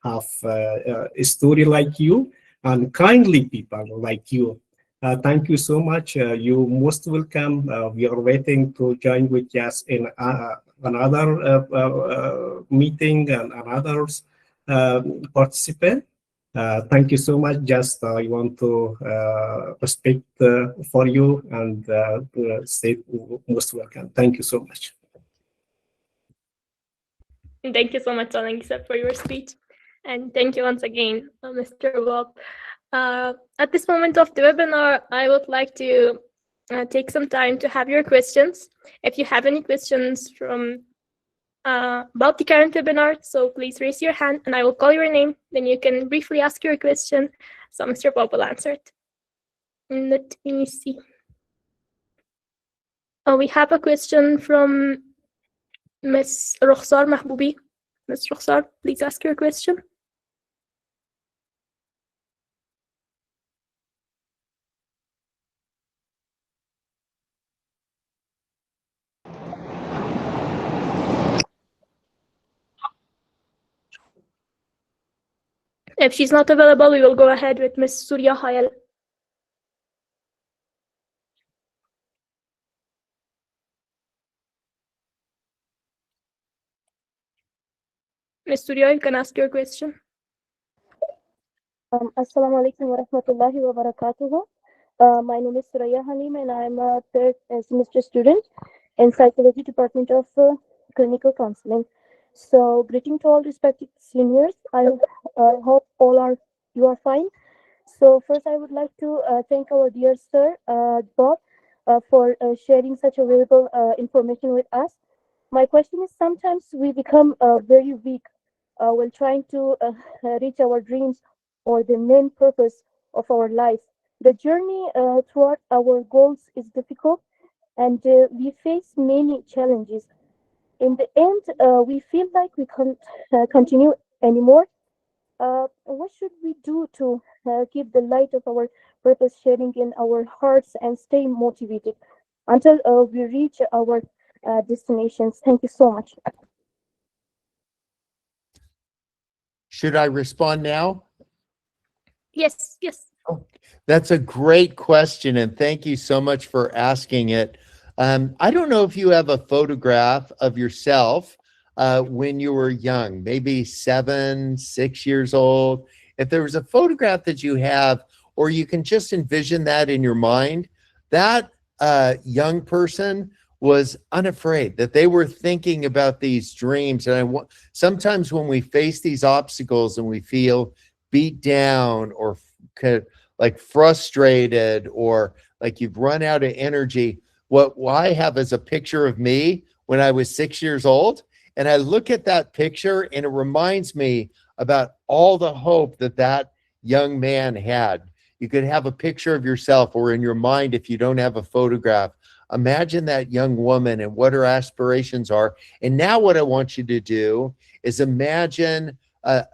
have a story like you and kindly people like you. Thank you so much. You most welcome. We are waiting to join with us in another meeting and another participant. Thank you so much. Just I want to respect for you and say most welcome. Thank you so much. Thank you so much, Solangi, for your speech. And thank you once again, Mr. Bob. At this moment of the webinar, I would like to take some time to have your questions. If you have any questions from about the current webinar, so please raise your hand and I will call your name. Then you can briefly ask your question. So Mr. Bob will answer it. Let me see. We have a question from Ms. Rokhsar Mahboubi. Ms. Rokhsar, please ask your question. If she's not available, we will go ahead with Ms. Surya Hayal. Ms. Surya, you can ask your question. Assalamu alaikum wa rahmatullahi wa barakatuhu. My name is Surya Halim and I'm a third semester student in Psychology Department of Clinical Counseling. So, greeting to all respected seniors. I hope you are fine. So, first I would like to thank our dear sir, Bob, for sharing such a valuable information with us. My question is, sometimes we become very weak while trying to reach our dreams or the main purpose of our life. The journey toward our goals is difficult and we face many challenges. In the end, we feel like we can't continue anymore. What should we do to keep the light of our purpose shining in our hearts and stay motivated? until we reach our destinations. Thank you so much. Should I respond now? Yes, yes. That's a great question, and thank you so much for asking it. I don't know if you have a photograph of yourself when you were young, maybe 7, 6 years old. If there was a photograph that you have, or you can just envision that in your mind, that young person was unafraid, that they were thinking about these dreams. And sometimes when we face these obstacles and we feel beat down or like frustrated or like you've run out of energy, what I have is a picture of me when I was 6 years old. And I look at that picture and it reminds me about all the hope that that young man had. You could have a picture of yourself, or in your mind, if you don't have a photograph, imagine that young woman and what her aspirations are. And now what I want you to do is imagine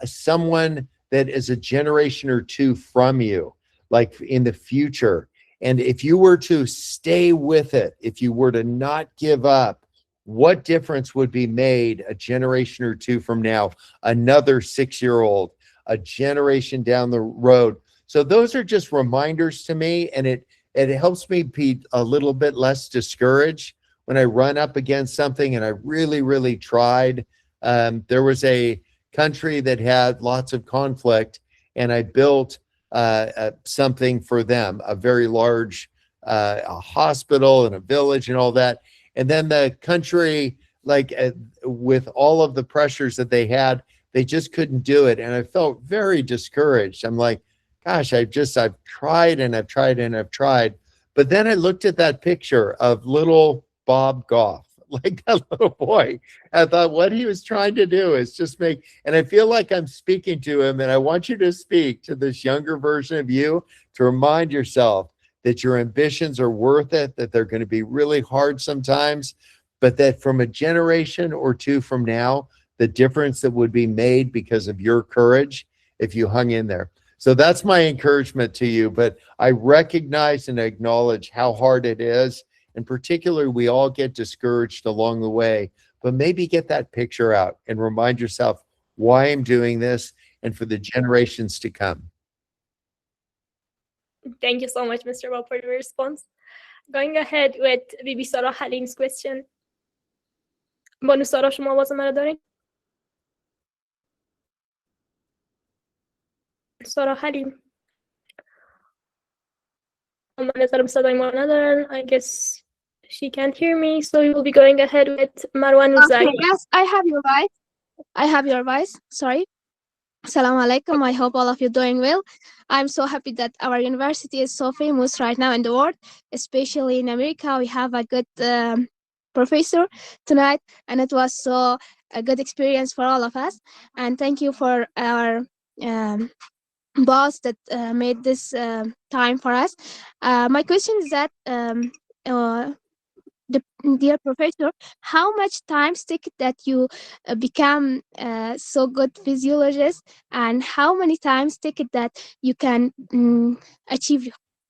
someone that is a generation or two from you, like in the future. And if you were to stay with it, if you were to not give up, what difference would be made a generation or two from now, another 6-year-old, a generation down the road? So those are just reminders to me, and it helps me be a little bit less discouraged when I run up against something and I really, really tried. There was a country that had lots of conflict, and I built something for them, a very large a hospital and a village and all that. And then the country, like with all of the pressures that they had, they just couldn't do it. And I felt very discouraged. I'm like, gosh, I've tried and I've tried and I've tried. But then I looked at that picture of little Bob Goff, like that little boy. I thought what he was trying to do is just make, and I feel like I'm speaking to him, and I want you to speak to this younger version of you to remind yourself that your ambitions are worth it, that they're going to be really hard sometimes, but that from a generation or two from now, the difference that would be made because of your courage if you hung in there. So that's my encouragement to you, but I recognize and acknowledge how hard it is. And particularly, we all get discouraged along the way, but maybe get that picture out and remind yourself why I'm doing this and for the generations to come. Thank you so much, Mr. Bob, for your response. Going ahead with بیبی سارا حلیم's question. بانو سارا شما آواز منو دارین؟ سارا حلیم. من نظرم صدای ما ندارن. I guess she can't hear me, so we will be going ahead with Marwan Uzai. Yes, I have your voice. I have your voice. Sorry. Assalamu alaikum. I hope all of you doing well. I'm so happy that our university is so famous right now in the world, especially in America. We have a good professor tonight, and it was so a good experience for all of us. And thank you for our boss that made this time for us. My question is that dear professor, how much time take it that you become so good physiologist, and how many times take it that you can achieve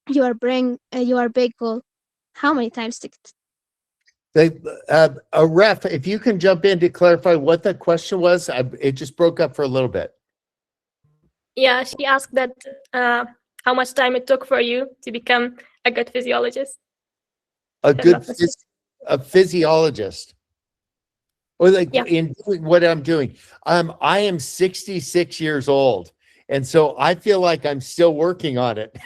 your big goal? How many times take it? Ref, if you can jump in to clarify what the question was, it just broke up for a little bit. Yeah, she asked that how much time it took for you to become a good physiologist. A physiologist, or like in what I'm doing. I am 66 years old, and so I feel like I'm still working on it.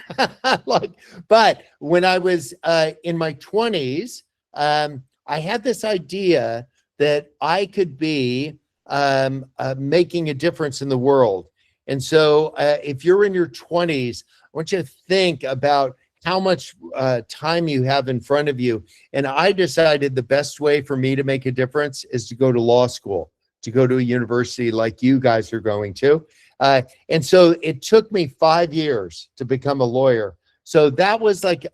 But when I was in my 20s, I had this idea that I could be making a difference in the world. And so if you're in your 20s, I want you to think about how much time you have in front of you. And I decided the best way for me to make a difference is to go to law school, to go to a university like you guys are going to. And so it took me 5 years to become a lawyer. So that was like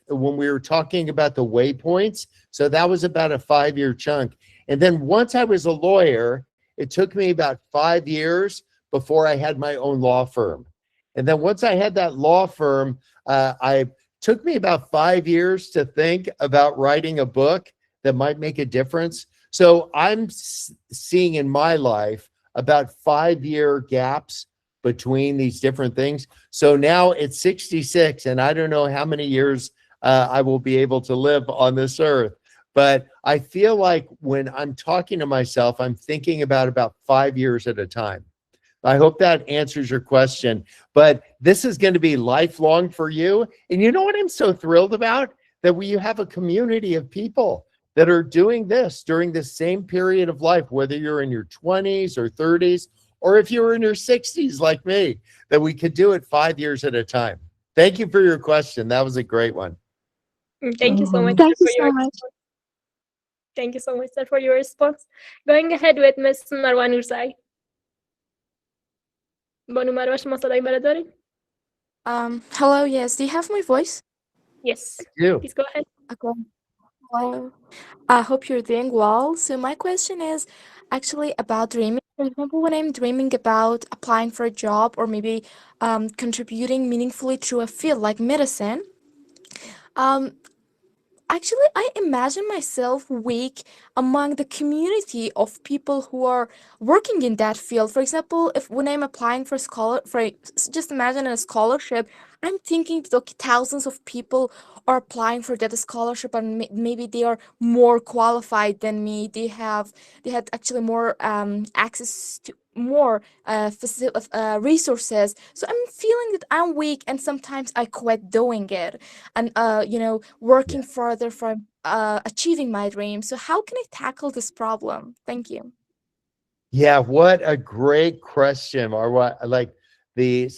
when we were talking about the waypoints. So that was about a 5-year chunk. And then once I was a lawyer, it took me about 5 years before I had my own law firm. And then once I had that law firm, I took me about 5 years to think about writing a book that might make a difference. So I'm seeing in my life about 5-year gaps between these different things. So now it's 66, and I don't know how many years I will be able to live on this earth. But I feel like when I'm talking to myself, I'm thinking about 5 years at a time. I hope that answers your question. But this is going to be lifelong for you. And you know what I'm so thrilled about? That you have a community of people that are doing this during the same period of life, whether you're in your 20s or 30s, or if you're in your 60s like me, that we could do it 5 years at a time. Thank you for your question. That was a great one. Thank you so much. Thank you so much. Thank you so much, sir, for your response. Going ahead with Ms. Marwa Nurzai. بانو مروه شما صدای مرا دارید؟ Hello, yes. Do you have my voice? Yes. You. Please go ahead. Okay. Hello. I hope you're doing well. So my question is actually about dreaming. For example, when I'm dreaming about applying for a job or maybe contributing meaningfully to a field like medicine, actually, I imagine myself weak among the community of people who are working in that field. For example, if when I'm applying for just imagine a scholarship, I'm thinking that okay, thousands of people are applying for that scholarship, and maybe they are more qualified than me. They had actually more access to more resources. So I'm feeling that I'm weak, and sometimes I quit doing it and working further from achieving my dream. So how can I tackle this problem? Thank you. Yeah, what a great question. Or what, like,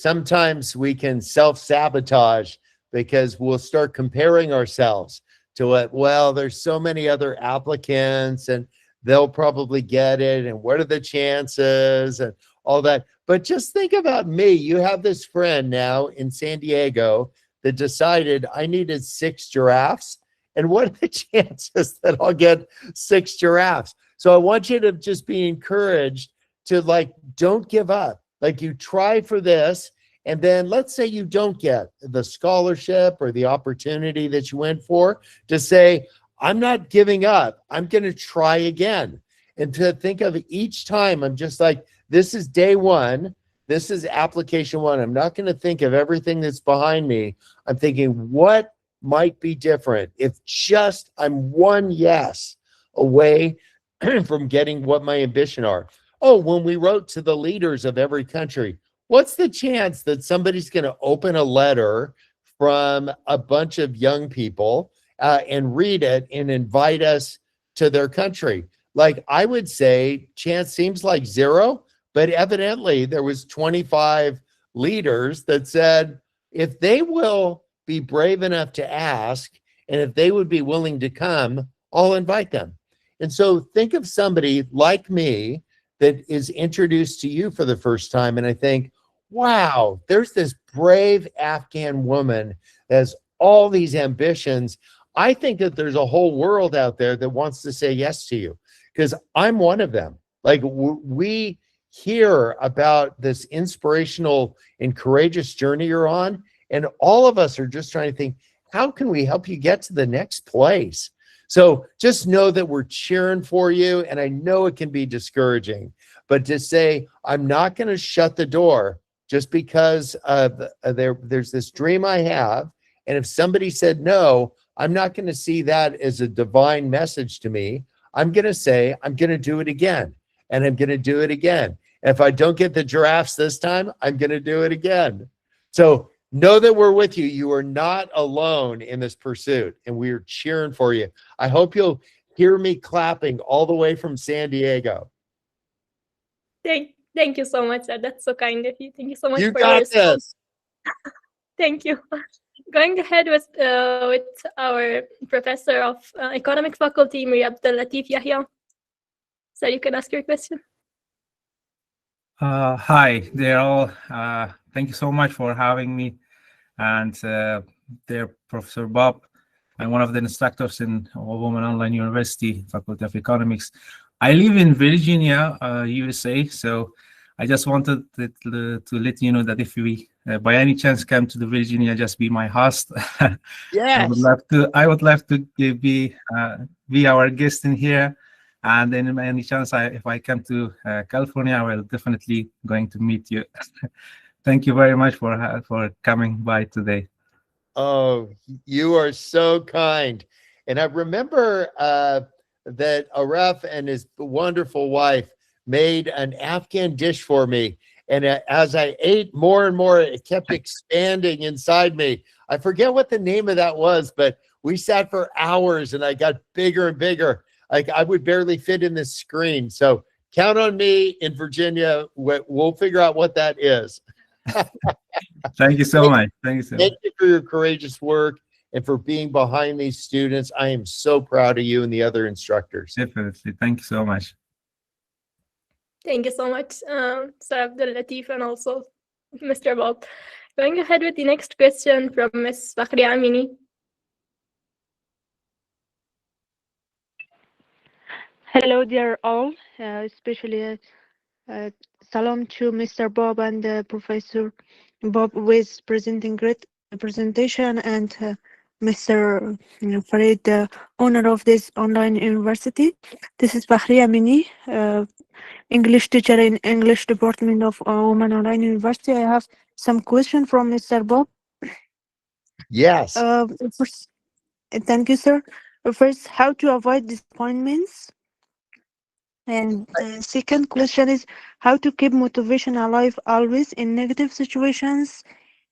sometimes we can self-sabotage because we'll start comparing ourselves to it. Well, there's so many other applicants and they'll probably get it, and what are the chances and all that. But just think about me. You have this friend now in San Diego that decided I needed 6 giraffes, and what are the chances that I'll get 6 giraffes? So I want you to just be encouraged to, like, don't give up. Like, you try for this, and then let's say you don't get the scholarship or the opportunity that you went for, to say, I'm not giving up. I'm going to try again. And to think of each time, I'm just like, this is day one. This is application one. I'm not going to think of everything that's behind me. I'm thinking, what might be different if just I'm one yes away from getting what my ambition are. Oh, when we wrote to the leaders of every country, what's the chance that somebody's going to open a letter from a bunch of young people and read it and invite us to their country? Like, I would say chance seems like 0, but evidently there was 25 leaders that said, if they will be brave enough to ask, and if they would be willing to come, I'll invite them. And so think of somebody like me that is introduced to you for the first time, and I think, wow, there's this brave Afghan woman that has all these ambitions. I think that there's a whole world out there that wants to say yes to you, because I'm one of them. Like, we hear about this inspirational and courageous journey you're on, and all of us are just trying to think, how can we help you get to the next place? So just know that we're cheering for you, and I know it can be discouraging, but to say, I'm not going to shut the door just because there's this dream I have, and if somebody said no, I'm not going to see that as a divine message to me. I'm going to say, I'm going to do it again, and I'm going to do it again. And if I don't get the giraffes this time, I'm going to do it again. So know that we're with you. You are not alone in this pursuit, and we are cheering for you. I hope you'll hear me clapping all the way from San Diego. Thank you so much, sir. That's so kind of you. Thank you so much You for your got response. this. Thank you. Going ahead with our professor of economics faculty, Mir Abdel-Latif Yahya. So you can ask your question. Hi, they're all. Thank you so much for having me. And they're Professor Bob. I'm one of the instructors in Women Online University, Faculty of Economics. I live in Virginia, USA, so I just wanted to let you know that if we, by any chance, come to the Virginia, just be my host. Yes. I would love to be our guest in here. And then, by any chance, if I come to California, I will definitely going to meet you. Thank you very much for coming by today. Oh, you are so kind. And I remember that Aref and his wonderful wife made an Afghan dish for me. And as I ate more and more, it kept expanding inside me. I forget what the name of that was, but we sat for hours and I got bigger and bigger. Like I would barely fit in this screen. So count on me in Virginia. We'll figure out what that is. Thank you so much. Thank you so much. Thank you for your courageous work and for being behind these students. I am so proud of you and the other instructors. Definitely. Thank you so much. Thank you so much, Sir Abdul Latif, and also Mr. Bob. Going ahead with the next question from Ms. Fakhri Amini. Hello, dear all, especially salam to Mr. Bob and Professor Bob with presenting great presentation, and Mr. Farid, the owner of this online university. This is Fakhri Amini, English teacher in English department of Women Online University. I have some question from Mr. Bob. Yes. First, thank you, sir. First, how to avoid disappointments? And the second question is how to keep motivation alive always in negative situations.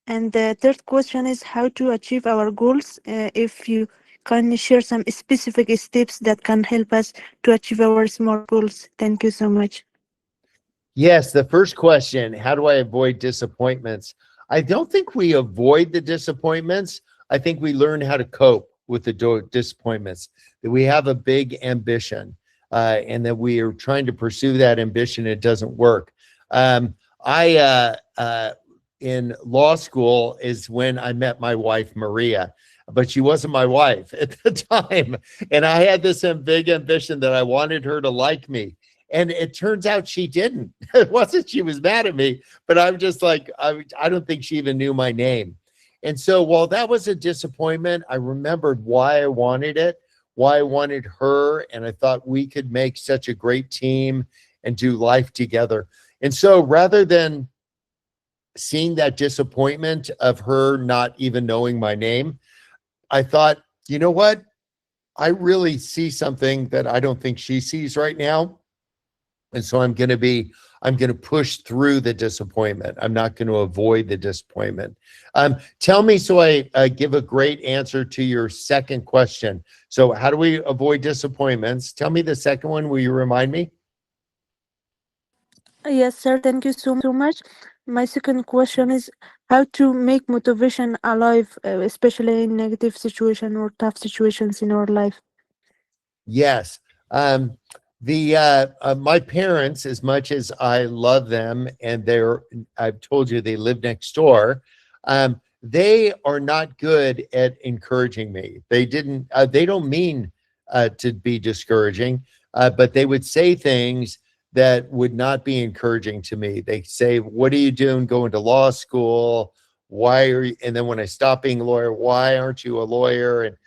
And the third question is how to achieve our goals. If you can share some specific steps that can help us to achieve our small goals. Thank you so much. Yes, the first question, how do I avoid disappointments? I don't think we avoid the disappointments. I think we learn how to cope with the disappointments, that we have a big ambition. And that we are trying to pursue that ambition, it doesn't work. In law school is when I met my wife, Maria, but she wasn't my wife at the time. And I had this big ambition that I wanted her to like me. And it turns out she didn't. It wasn't she was mad at me, but I'm just like, I don't think she even knew my name. And so while that was a disappointment, I remembered why I wanted it. Why I wanted her, and I thought we could make such a great team and do life together. And so rather than seeing that disappointment of her not even knowing my name, I thought, you know what? I really see something that I don't think she sees right now. And so I'm going to push through the disappointment. I'm not going to avoid the disappointment. Tell me so I give a great answer to your second question. So how do we avoid disappointments? Tell me the second one. Will you remind me? Yes, sir. Thank you so much. My second question is how to make motivation alive, especially in negative situations or tough situations in our life. Yes. My parents, as much as I love them, and I've told you they live next door, they are not good at encouraging me. They don't mean to be discouraging, but they would say things that would not be encouraging to me. They say, what are you doing going to law school? Why are you? And then when I stop being a lawyer, why aren't you a lawyer?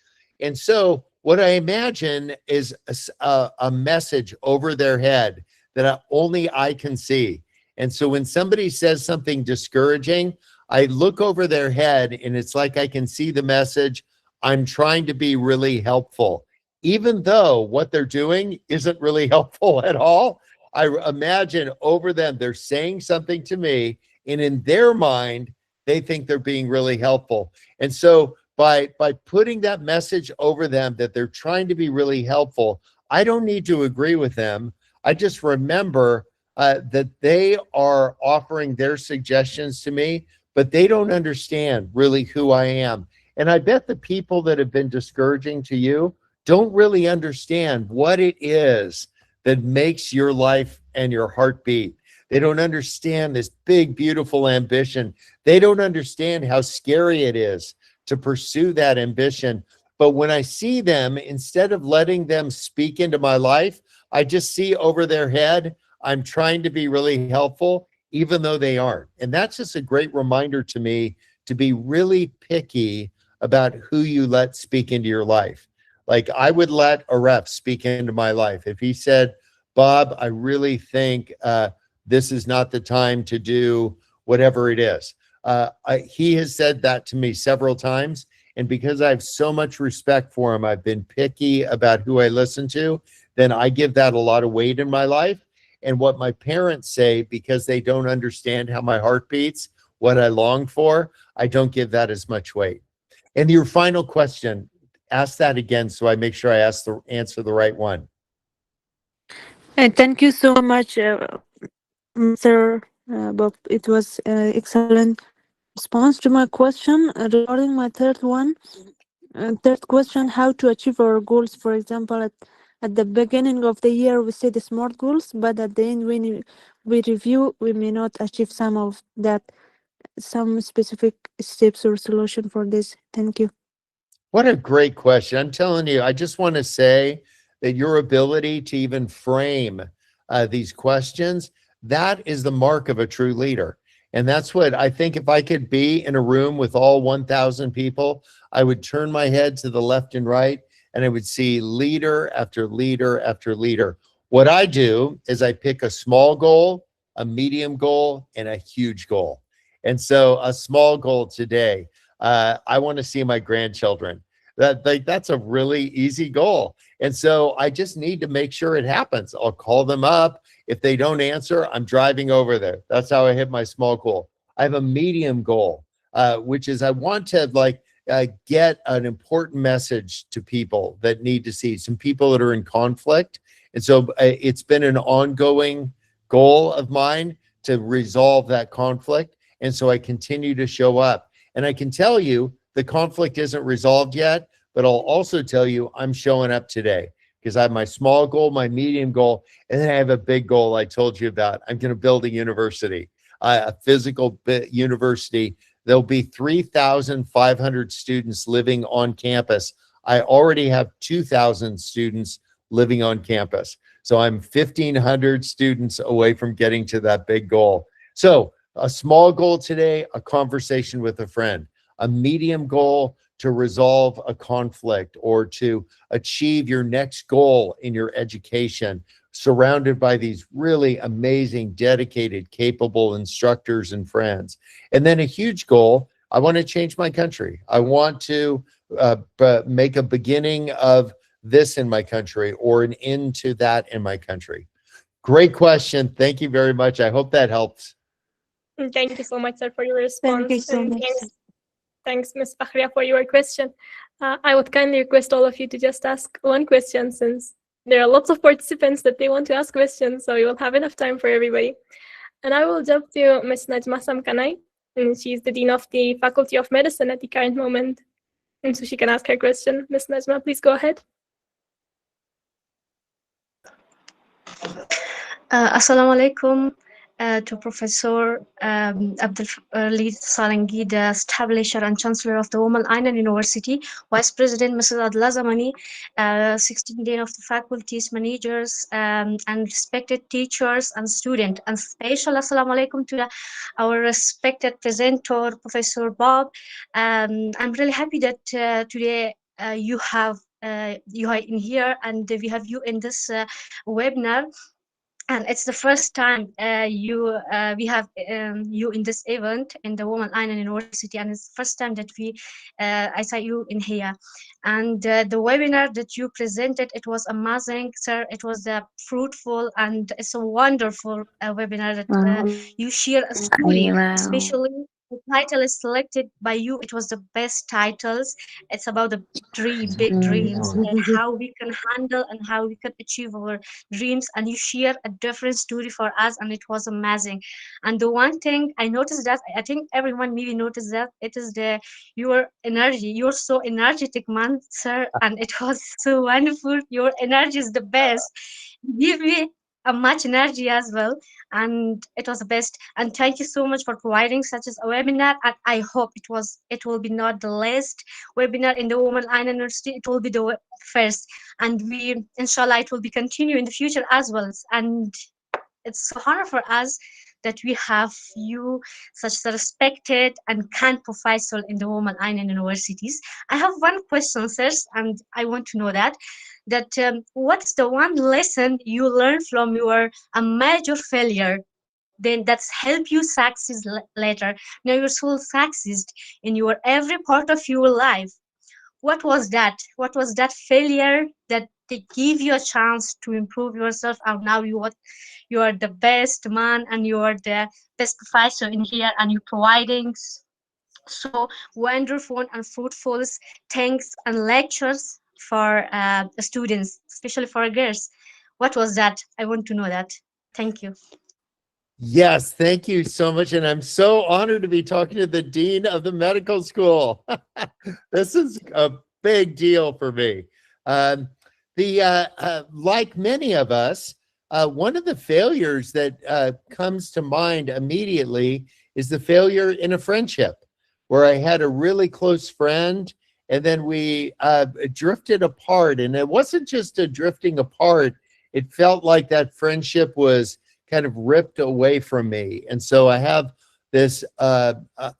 And so what I imagine is a message over their head that only I can see. And so when somebody says something discouraging, I look over their head and it's like I can see the message. I'm trying to be really helpful, even though what they're doing isn't really helpful at all. I imagine over them, they're saying something to me, and in their mind, they think they're being really helpful. And so by putting that message over them that they're trying to be really helpful, I don't need to agree with them. I just remember that they are offering their suggestions to me, but they don't understand really who I am. And I bet the people that have been discouraging to you don't really understand what it is that makes your life and your heart beat. They don't understand this big, beautiful ambition. They don't understand how scary it is to pursue that ambition. But when I see them, instead of letting them speak into my life, I just see over their head, I'm trying to be really helpful. even though they aren't. And that's just a great reminder to me to be really picky about who you let speak into your life. Like I would let Aref speak into my life. If he said, Bob, I really think this is not the time to do whatever it is. He has said that to me several times. And because I have so much respect for him, I've been picky about who I listen to, then I give that a lot of weight in my life. And what my parents say, because they don't understand how my heart beats, what I long for, I don't give that as much weight. And your final question, ask that again so I make sure I answer the right one. Thank you so much, Mr. Bob. It was excellent response to my question regarding my third one. Third question, how to achieve our goals. For example, at the beginning of the year, we set the smart goals, but at the end, when we review, we may not achieve some of that. Some specific steps or solution for this. Thank you. What a great question. I'm telling you, I just want to say that your ability to even frame these questions, that is the mark of a true leader. And that's what I think. If I could be in a room with all 1,000 people, I would turn my head to the left and right, and I would see leader after leader after leader. What I do is I pick a small goal, a medium goal, and a huge goal. And so a small goal today, I want to see my grandchildren. That's a really easy goal. And so I just need to make sure it happens. I'll call them up. If they don't answer, I'm driving over there. That's how I hit my small goal. I have a medium goal, which is I want to get an important message to people that need to see, some people that are in conflict. And so it's been an ongoing goal of mine to resolve that conflict. And so I continue to show up. And I can tell you the conflict isn't resolved yet, but I'll also tell you I'm showing up today because I have my small goal, my medium goal, and then I have a big goal I told you about. I'm going to build a university, a physical university. There'll be 3,500 students living on campus. I already have 2,000 students living on campus. So I'm 1,500 students away from getting to that big goal. So a small goal today, a conversation with a friend. A medium goal to resolve a conflict or to achieve your next goal in your education, surrounded by these really amazing, dedicated, capable instructors and friends. And then a huge goal, I want to change my country. I want to make a beginning of this in my country or an end to that in my country. Great question. Thank you very much. I hope that helps. Thank you so much, sir, for your response. Thank you so much. Thanks, Ms. Fakhria, for your question. I would kindly request all of you to just ask one question, since there are lots of participants that they want to ask questions, so we will have enough time for everybody. And I will jump to Ms. Najma Samkanai, and she's the Dean of the Faculty of Medicine at the current moment, and so she can ask her question. Ms. Najma, please go ahead. Assalamu alaikum to Professor Abdul Salangi, the establisher and Chancellor of the Women Island University, Vice President Mrs. Adla Zamani, 16 Dean of the faculties, managers, and respected teachers and students, and special Assalamu alaikum to our respected presenter, Professor Bob. I'm really happy that today you are in here and we have you in this webinar. And it's the first time we have you in this event in the Women Island University, and it's the first time that I saw you in here. And the webinar that you presented, it was amazing, sir. It was fruitful, and it's a wonderful webinar that you share a story, especially. The title is selected by you. It was the best titles. It's about the big dreams and how we can handle and how we can achieve our dreams. And you share a different story for us, and it was amazing. And the one thing I noticed, that I think everyone maybe noticed, that it is your energy. You're so energetic, man, sir, and it was so wonderful. Your energy is the best. Give me a much energy as well, and it was the best. And thank you so much for providing such as a webinar, and I hope it will be not the last webinar in the Women Island University. It will be the first, and inshallah it will be continue in the future as well. And it's so hard for us that we have you such a respected and kind professor in the women in universities. I have one question, sirs, and I want to know that what's the one lesson you learned from your major failure then that's help you succeed later? Now you're so succeed in your every part of your life. What was that? What was that failure that they give you a chance to improve yourself, and now you are the best man and you are the best professor in here, and you're providing so wonderful and fruitful things and lectures for students, especially for girls. What was that? I want to know that. Thank you. Yes, thank you so much. And I'm so honored to be talking to the Dean of the Medical School. This is a big deal for me. Like many of us, one of the failures that comes to mind immediately is the failure in a friendship where I had a really close friend and then we drifted apart. And it wasn't just a drifting apart. It felt like that friendship was kind of ripped away from me. And so I have this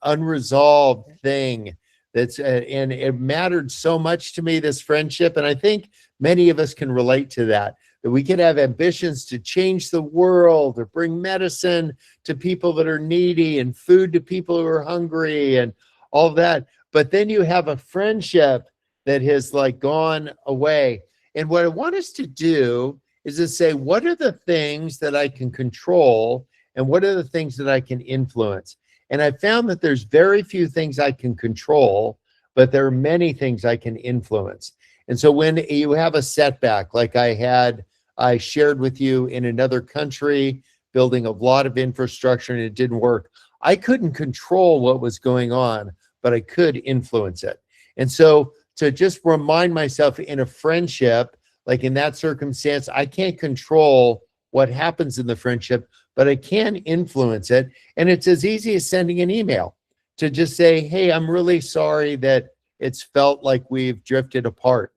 unresolved thing that's, and it mattered so much to me, this friendship. And I think many of us can relate to that we can have ambitions to change the world or bring medicine to people that are needy and food to people who are hungry and all that. But then you have a friendship that has like gone away. And what I want us to do is to say, what are the things that I can control and what are the things that I can influence? And I found that there's very few things I can control, but there are many things I can influence. And so when you have a setback, like I shared with you in another country, building a lot of infrastructure and it didn't work, I couldn't control what was going on, but I could influence it. And so to just remind myself in a friendship, like in that circumstance, I can't control what happens in the friendship, but I can influence it. And it's as easy as sending an email to just say, hey, I'm really sorry that it's felt like we've drifted apart.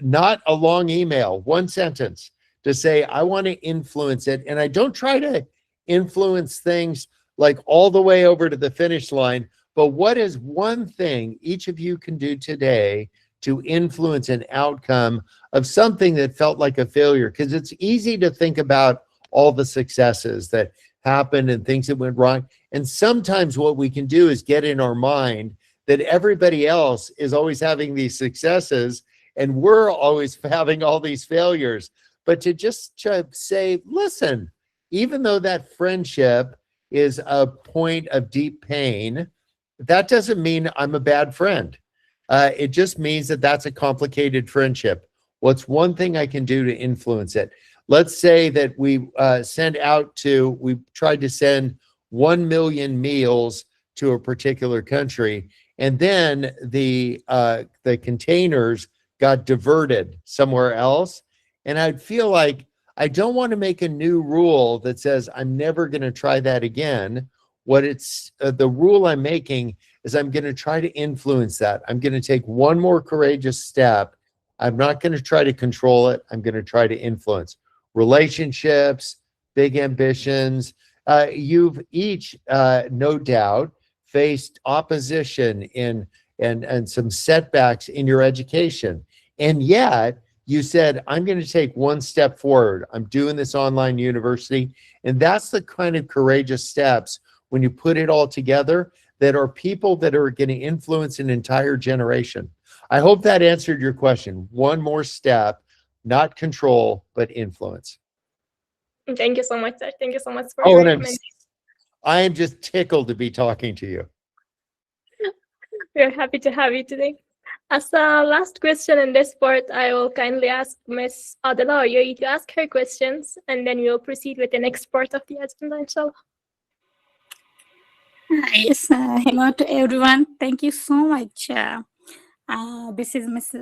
Not a long email, one sentence to say, I want to influence it. And I don't try to influence things like all the way over to the finish line, but what is one thing each of you can do today to influence an outcome of something that felt like a failure? Because it's easy to think about all the successes that happened and things that went wrong. And sometimes what we can do is get in our mind that everybody else is always having these successes and we're always having all these failures. But to just say, listen, even though that friendship is a point of deep pain, that doesn't mean I'm a bad friend. It just means that that's a complicated friendship. What's one thing I can do to influence it? Let's say that we we tried to send 1 million meals to a particular country, and then the containers got diverted somewhere else. And I'd feel like I don't want to make a new rule that says I'm never going to try that again. What it's the rule I'm making is I'm going to try to influence that. I'm going to take one more courageous step. I'm not going to try to control it. I'm going to try to influence relationships, big ambitions. You've each, no doubt, faced opposition and some setbacks in your education. And yet you said, I'm going to take one step forward. I'm doing this online university. And that's the kind of courageous steps when you put it all together that are people that are going to influence an entire generation. I hope that answered your question. One more step, not control, but influence. Thank you so much, sir. Thank you so much for Oh, your and I am just tickled to be talking to you. We're happy to have you today. As a last question in this part, I will kindly ask Ms. Adela Royایی to ask her questions, and then we'll proceed with the next part of the agenda, inshallah. Yes, hello to everyone. Thank you so much. This is Ms.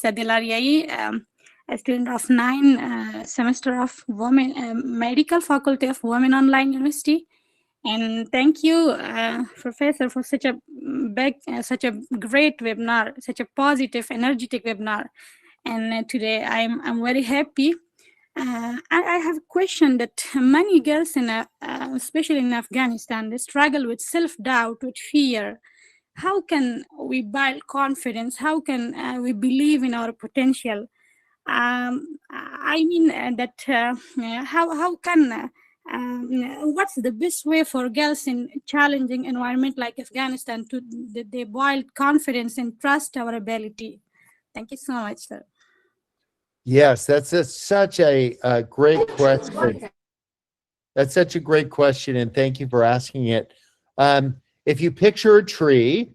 Adela Royایی, a student of 9 semester of Medical Faculty of Women Online University. And thank you, Professor, for such a great webinar, such a positive, energetic webinar. And today I'm very happy I have a question that many girls, especially in Afghanistan, they struggle with self-doubt, with fear. How can we build confidence? How can we believe in our potential? I mean how can what's the best way for girls in challenging environment like Afghanistan to they build confidence and trust our ability? Thank you so much, sir. Yes, that's such a great question. That's such a great question, and thank you for asking it. If you picture a tree,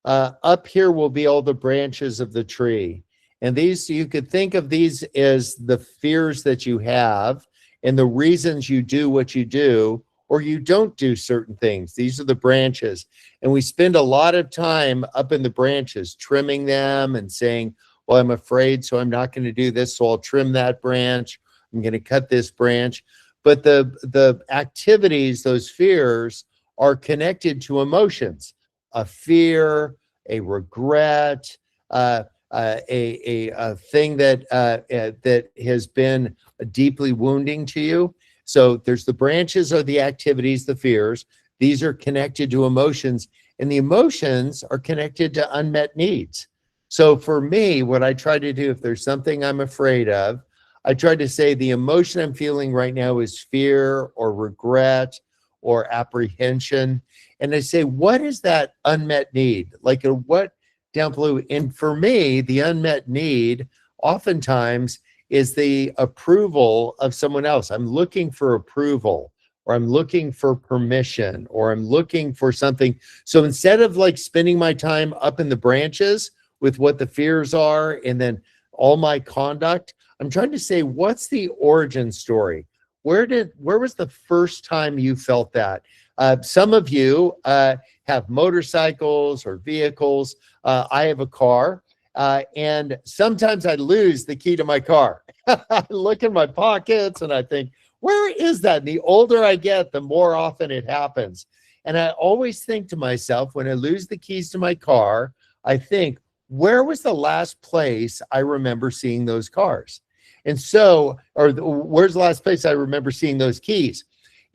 up here will be all the branches of the tree. And these, you could think of these as the fears that you have and the reasons you do what you do or you don't do certain things. These are the branches. And we spend a lot of time up in the branches, trimming them and saying, well, I'm afraid, so I'm not going to do this, so I'll trim that branch. I'm going to cut this branch. But the activities, those fears, are connected to emotions. A fear, a regret, a thing that has been deeply wounding to you. So there's the branches are the activities, the fears. These are connected to emotions, and the emotions are connected to unmet needs. So for me, what I try to do, if there's something I'm afraid of, I try to say the emotion I'm feeling right now is fear or regret or apprehension. And I say, what is that unmet need? Like what down below? And for me, the unmet need oftentimes is the approval of someone else. I'm looking for approval, or I'm looking for permission, or I'm looking for something. So instead of like spending my time up in the branches with what the fears are and then all my conduct, I'm trying to say, what's the origin story? Where was the first time you felt that? Some of you have motorcycles or vehicles. I have a car, and sometimes I lose the key to my car. I look in my pockets and I think, where is that? And the older I get, the more often it happens. And I always think to myself, when I lose the keys to my car, I think, where was the last place I remember seeing those cars? And so, where's the last place I remember seeing those keys?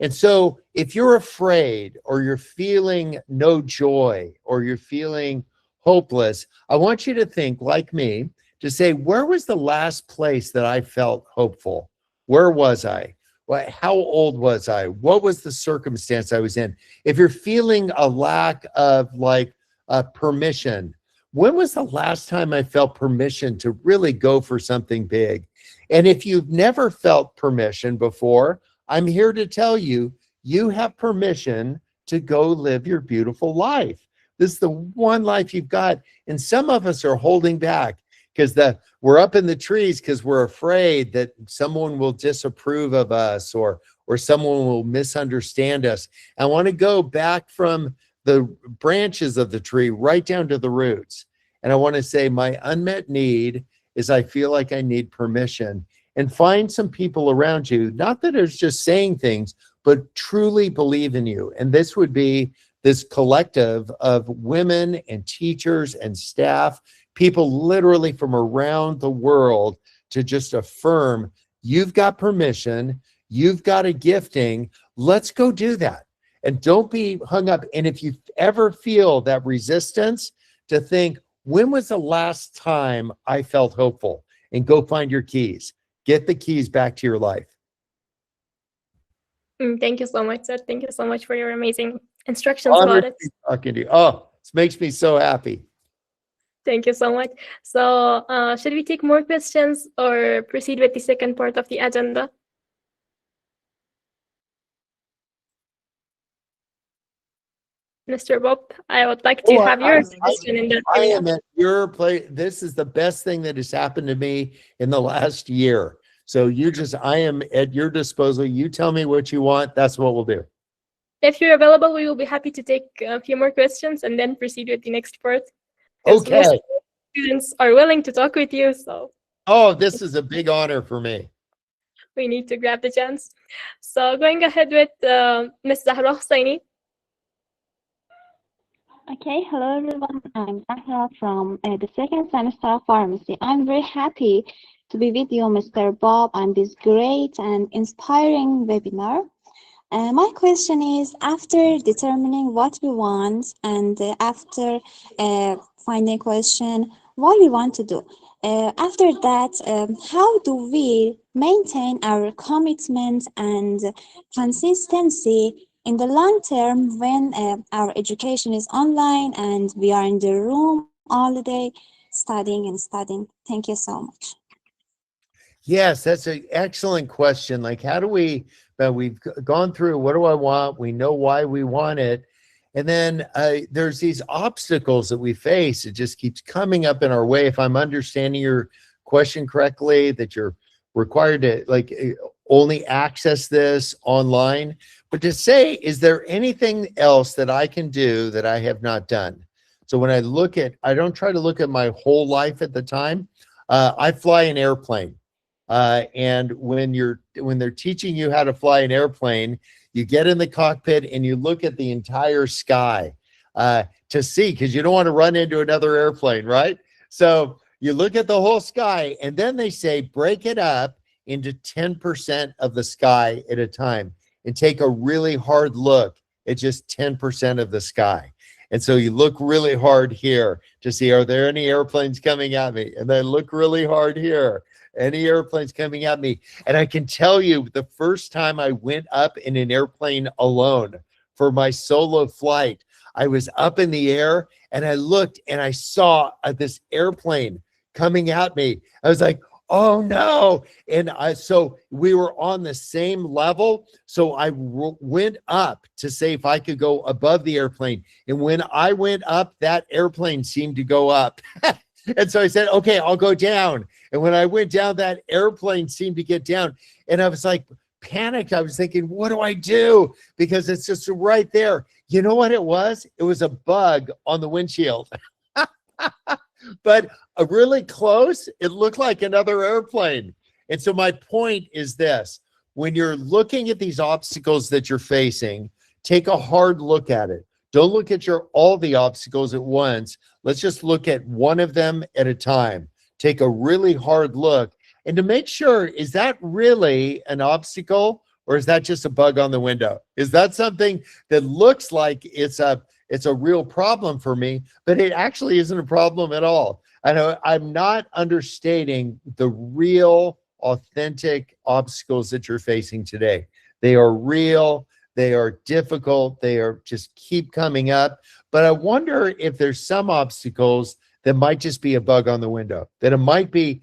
And so if you're afraid, or you're feeling no joy, or you're feeling hopeless, I want you to think like me, to say, where was the last place that I felt hopeful? Where was I? How old was I? What was the circumstance I was in? If you're feeling a lack of permission, when was the last time I felt permission to really go for something big? And if you've never felt permission before, I'm here to tell you, you have permission to go live your beautiful life. This is the one life you've got. And some of us are holding back because we're up in the trees because we're afraid that someone will disapprove of us, or someone will misunderstand us. I want to go back from the branches of the tree right down to the roots. And I want to say, my unmet need is I feel like I need permission. And find some people around you, not that it's just saying things, but truly believe in you. And this would be this collective of women and teachers and staff, people literally from around the world, to just affirm, you've got permission, you've got a gifting, let's go do that. And don't be hung up. And if you ever feel that resistance, to think, when was the last time I felt hopeful? And go find your keys. Get the keys back to your life. Thank you so much, sir. Thank you so much for your amazing instructions about it. Talking to you. Oh, this makes me so happy. Thank you so much. So should we take more questions or proceed with the second part of the agenda? Mr. Bob, I would like to have your question in that I area. am at your place. This is the best thing that has happened to me in the last year. So I am at your disposal. You tell me what you want. That's what we'll do. If you're available, we will be happy to take a few more questions and then proceed with the next part. Okay. Most students are willing to talk with you, so. Oh, this is a big honor for me. We need to grab the chance. So going ahead with Ms. Zahra Hussaini. Okay, hello everyone. I'm Zahra from the second semester of pharmacy. I'm very happy to be with you, Mr. Bob, on this great and inspiring webinar. My question is, after determining what we want and after finding a question what we want to do, after that, how do we maintain our commitment and consistency in the long term when our education is online and we are in the room all the day studying and studying? Thank you so much. Yes, that's an excellent question. Like, how do we've gone through what do I want? We know why we want it. And then there's these obstacles that we face. It just keeps coming up in our way. If I'm understanding your question correctly, that you're required to like only access this online. But to say, is there anything else that I can do that I have not done? So when I don't try to look at my whole life at the time. I fly an airplane. And when they're teaching you how to fly an airplane, you get in the cockpit and you look at the entire sky to see, because you don't want to run into another airplane, right? So you look at the whole sky, and then they say break it up into 10% of the sky at a time and take a really hard look at just 10% of the sky. And so you look really hard here to see, are there any airplanes coming at me? And then look really hard here. Any airplanes coming at me? And I can tell you, the first time I went up in an airplane alone for my solo flight, I was up in the air and I looked and I saw this airplane coming at me. I was like, oh no. And so we were on the same level. So I went up to see if I could go above the airplane. And when I went up, that airplane seemed to go up. And so I said, okay, I'll go down. And when I went down, that airplane seemed to get down. And I was like panicked. I was thinking, what do I do? Because it's just right there. You know what it was? It was a bug on the windshield. But really close, it looked like another airplane. And so my point is this. When you're looking at these obstacles that you're facing, take a hard look at it. Don't look at all the obstacles at once. Let's just look at one of them at a time. Take a really hard look and to make sure, is that really an obstacle or is that just a bug on the window? Is that something that looks like it's a real problem for me, but it actually isn't a problem at all? I know I'm not understating the real, authentic obstacles that you're facing today. They are real. They are difficult. They are just keep coming up. But I wonder if there's some obstacles that might just be a bug on the window, that it might be,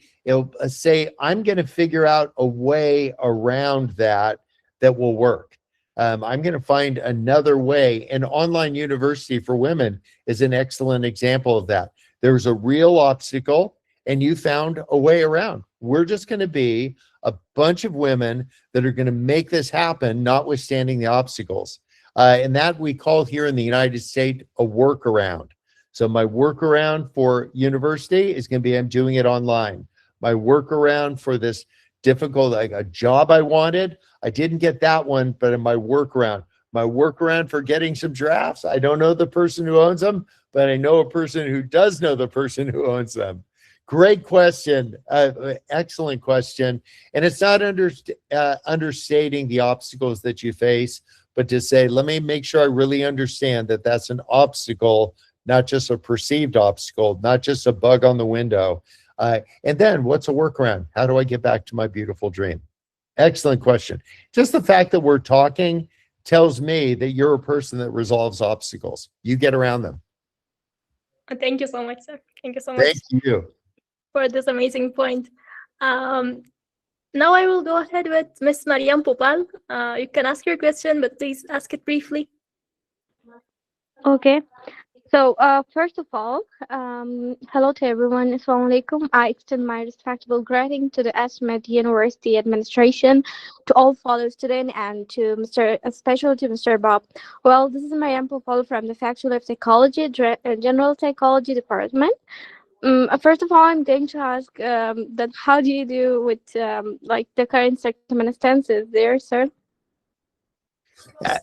say, I'm going to figure out a way around that will work. I'm going to find another way. And online university for women is an excellent example of that. There's a real obstacle and you found a way around. We're just going to be a bunch of women that are going to make this happen, notwithstanding the obstacles. And that we call here in the United States a workaround. So my workaround for university is going to be I'm doing it online. My workaround for this difficult, like a job I wanted, I didn't get that one, but in my workaround for getting some drafts, I don't know the person who owns them, but I know a person who does know the person who owns them. Great question. Excellent question. And it's not understating the obstacles that you face, but to say, let me make sure I really understand that that's an obstacle, not just a perceived obstacle, not just a bug on the window. And then what's a workaround? How do I get back to my beautiful dream? Excellent question. Just the fact that we're talking tells me that you're a person that resolves obstacles. You get around them. Thank you so much, sir. Thank you so much. Thank you for this amazing point. Now I will go ahead with Miss Mariam Popal. You can ask your question, but please ask it briefly. Okay. So, first of all, hello to everyone. Assalamu alaikum. I extend my respectful greeting to the Asmed University administration, to all followers today, and to especially to Mr. Bob. Well, this is Mariam Popal from the Faculty of Psychology, General Psychology Department. First of all, I'm going to ask that how do you do with like the current circumstances there, sir?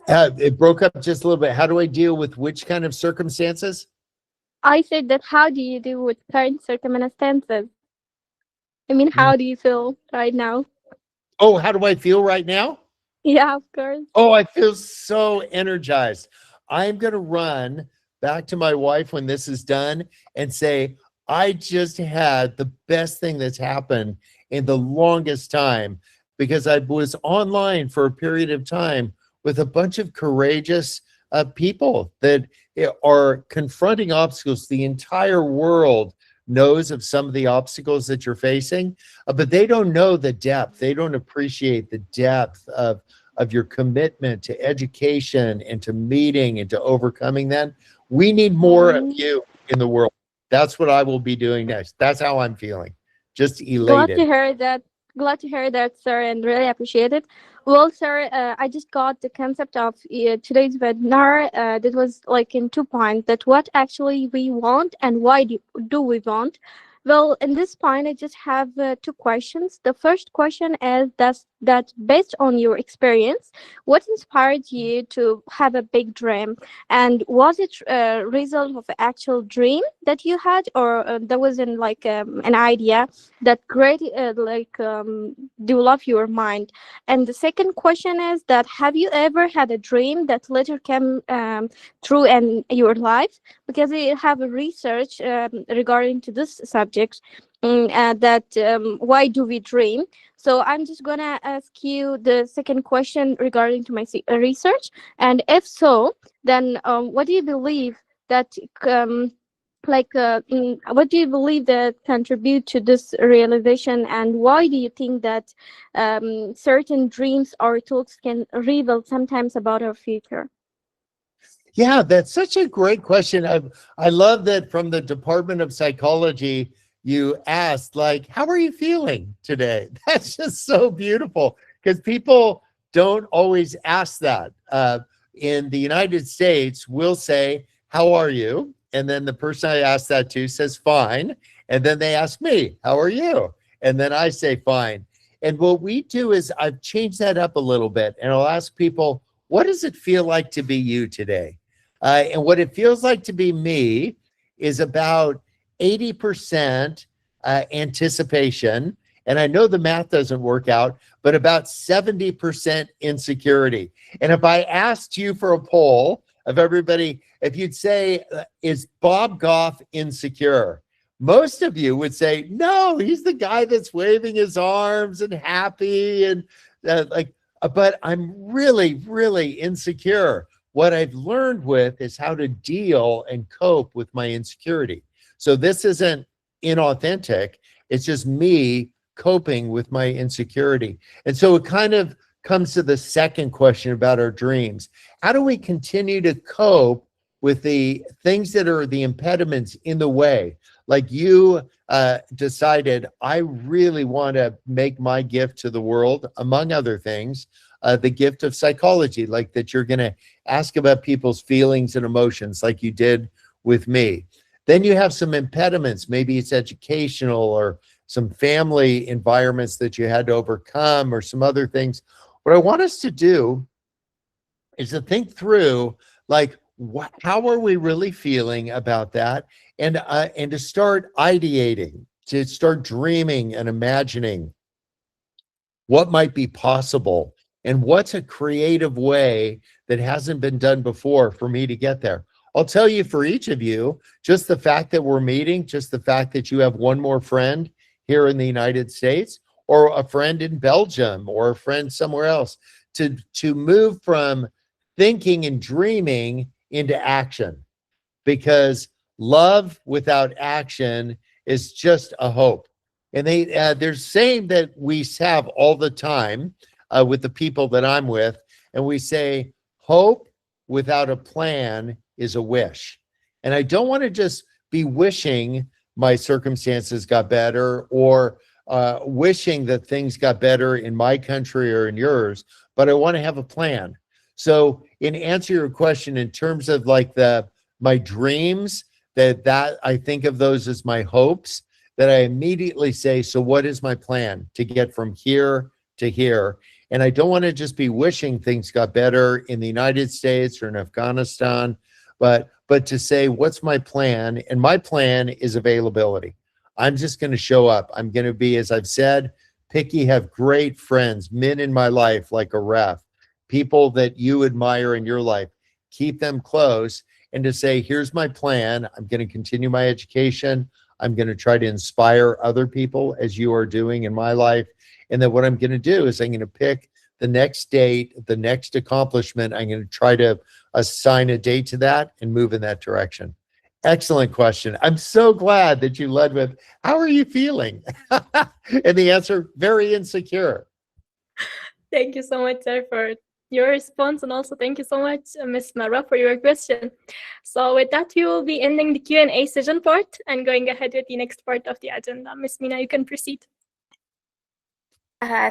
It broke up just a little bit. How do I deal with which kind of circumstances? I said that how do you deal with current circumstances I mean, how do you feel right now? Oh, how do I feel right now? Yeah, of course. Oh, I feel so energized. I'm going to run back to my wife when this is done and say, I just had the best thing that's happened in the longest time, because I was online for a period of time with a bunch of courageous people that are confronting obstacles. The entire world knows of some of the obstacles that you're facing, but they don't know the depth. They don't appreciate the depth of your commitment to education and to meeting and to overcoming them. We need more of you in the world. That's what I will be doing next. That's how I'm feeling. Just Glad to elated. hear that. Glad to hear that, sir, and really appreciate it. Well, sir, I just got the concept of today's webinar. That was like in 2 points: that what actually we want and why do we want. Well, in this point, I just have 2 questions. The first question is that based on your experience, what inspired you to have a big dream, and was it a result of an actual dream that you had, or there was like an idea that great develop your mind? And the second question is that have you ever had a dream that later came true in your life? Because we have a research regarding to this subject, that why do we dream? So I'm just gonna ask you the second question regarding to my research, and if so, then what do you believe that what do you believe that contribute to this realization, and why do you think that certain dreams or thoughts can reveal sometimes about our future? Yeah, that's such a great question. I love that from the Department of Psychology, you asked, like, how are you feeling today? That's just so beautiful, because people don't always ask that. In the United States, we'll say, how are you? And then the person I asked that to says, fine. And then they ask me, how are you? And then I say, fine. And what we do is I've changed that up a little bit, and I'll ask people, what does it feel like to be you today? And what it feels like to be me is about 80% anticipation. And I know the math doesn't work out, but about 70% insecurity. And if I asked you for a poll of everybody, if you'd say, is Bob Goff insecure? Most of you would say, no, he's the guy that's waving his arms and happy and but I'm really, really insecure. What I've learned with is how to deal and cope with my insecurity. So this isn't inauthentic. It's just me coping with my insecurity. And so it kind of comes to the second question about our dreams. How do we continue to cope with the things that are the impediments in the way? Like you decided, I really want to make my gift to the world, among other things, the gift of psychology, like that you're going to ask about people's feelings and emotions like you did with me. Then you have some impediments. Maybe it's educational or some family environments that you had to overcome or some other things. What I want us to do is to think through, like, how are we really feeling about that? And to start ideating, to start dreaming and imagining what might be possible and what's a creative way that hasn't been done before for me to get there. I'll tell you, for each of you, just the fact that we're meeting, just the fact that you have one more friend here in the United States, or a friend in Belgium, or a friend somewhere else, to move from thinking and dreaming into action. Because love without action is just a hope. And they're saying that we have all the time with the people that I'm with, and we say, hope without a plan is a wish. And I don't want to just be wishing my circumstances got better, or wishing that things got better in my country or in yours, but I want to have a plan. So in answer to your question, in terms of like my dreams, that I think of those as my hopes, that I immediately say, so what is my plan to get from here to here? And I don't want to just be wishing things got better in the United States or in Afghanistan, but to say, what's my plan? And my plan is availability. I'm just going to show up. I'm going to be, as I've said, picky, have great friends, men in my life like a ref, people that you admire in your life. Keep them close, and to say, here's my plan. I'm going to continue my education. I'm going to try to inspire other people as you are doing in my life. And then what I'm going to do is I'm going to pick the next date, the next accomplishment. I'm going to try to assign a date to that and move in that direction. Excellent question. I'm so glad that you led with, how are you feeling? And the answer, very insecure. Thank you so much, sir, for your response, and also thank you so much, Ms. Mara, for your question. So with that, we will be ending the Q&A session part and going ahead with the next part of the agenda. Ms. Mina, you can proceed.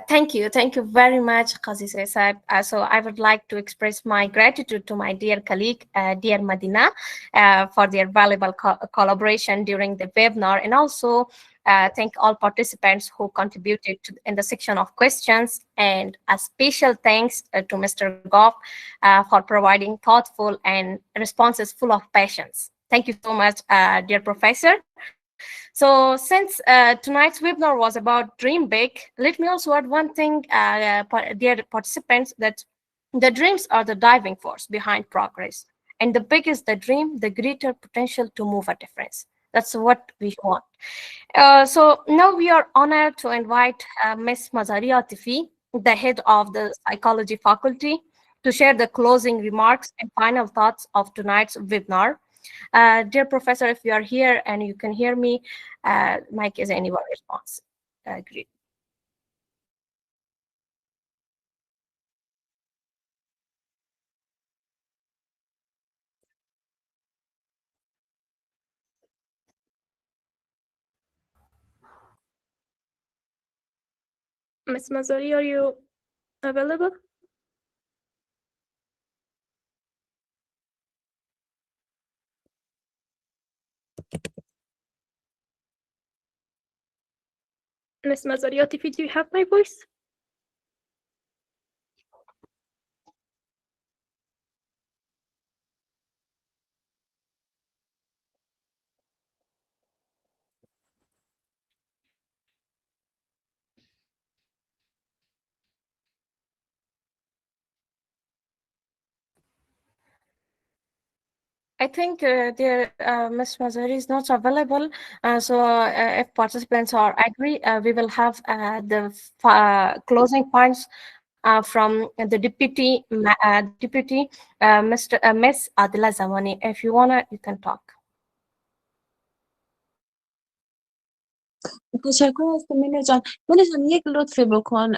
Thank you very much, Qazi Saib. So I would like to express my gratitude to my dear colleague, dear Madina, for their valuable collaboration during the webinar, and also thank all participants who contributed in the section of questions, and a special thanks to Mr. Goff for providing thoughtful and responses full of passions. Thank you so much, dear professor. So since tonight's webinar was about dream big, let me also add one thing, dear participants, that the dreams are the driving force behind progress. And the bigger the dream, the greater potential to move a difference. That's what we want. So now we are honored to invite Ms. Mazaria Atifi, the head of the psychology faculty, to share the closing remarks and final thoughts of tonight's webinar. Dear professor, if you are here and you can hear me, mic is anyone response. Great. Ms. Mazari, are you available? Ms. Mazariotti, do you have my voice? I think Ms. Mazari is not available. So if participants are agree, we will have the closing points from the deputy, Miss Adila Zamani. If you wanna, you can talk. تشکر از مینه جان. مینه جان یک لطفی بکن،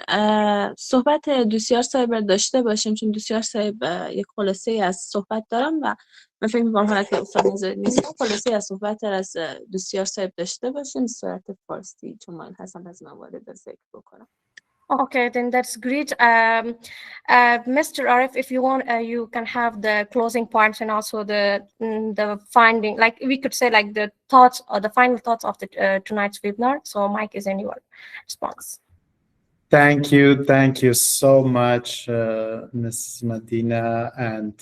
صحبت دوسیار صاحب داشته باشیم، چون دوسیار صاحب یک خلاصه از صحبت دارم و من فکر می‌کنم حالا که استاد نظری نیست خلاصه از صحبت از دوسیار صاحب داشته باشیم صورت فارسی، چون من هستم از موارد ذکر بکنم. Okay, then that's great. Mr. Arif, if you want, you can have the closing points and also the finding, like we could say, like the thoughts or the final thoughts of the tonight's webinar. So, Mike is in your response. Thank you so much, Ms. Medina, and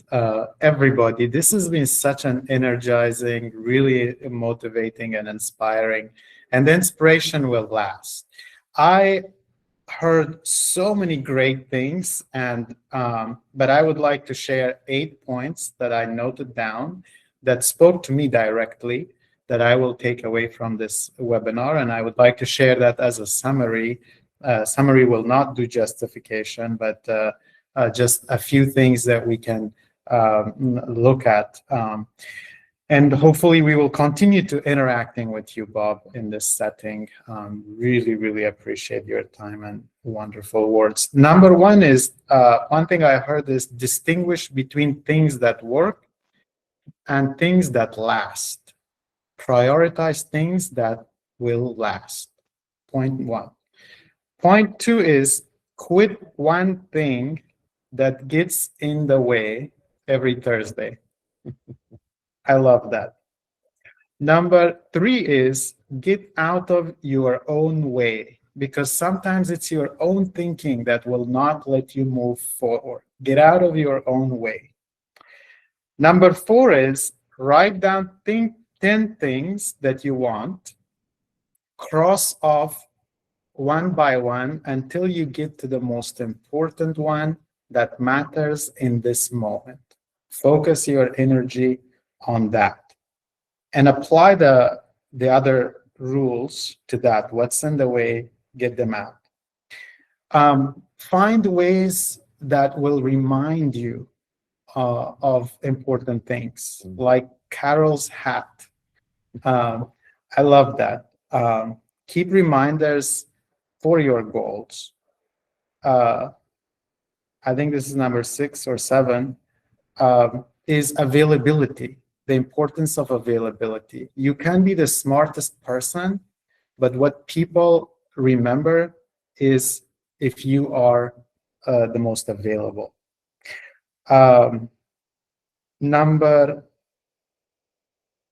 everybody. This has been such an energizing, really motivating and inspiring, and the inspiration will last. I heard so many great things, and but I would like to share 8 points that I noted down that spoke to me directly, that I will take away from this webinar, and I would like to share that as a summary. Summary will not do justification, but just a few things that we can look at. And hopefully we will continue to interacting with you, Bob, in this setting. Really, really appreciate your time and wonderful words. Number one is, one thing I heard is distinguish between things that work and things that last. Prioritize things that will last. Point one. Point two is quit one thing that gets in the way every Thursday. I love that. Number three is get out of your own way, because sometimes it's your own thinking that will not let you move forward. Get out of your own way. Number four is write down 10 things that you want cross off one by one until you get to the most important one that matters in this moment. Focus your energy on that and apply the other rules to that. What's in the way, get them out. Find ways that will remind you of important things, like Carol's hat. I love that. Keep reminders for your goals. I think this is number 6 or 7, is availability, the importance of availability. You can be the smartest person, but what people remember is if you are the most available.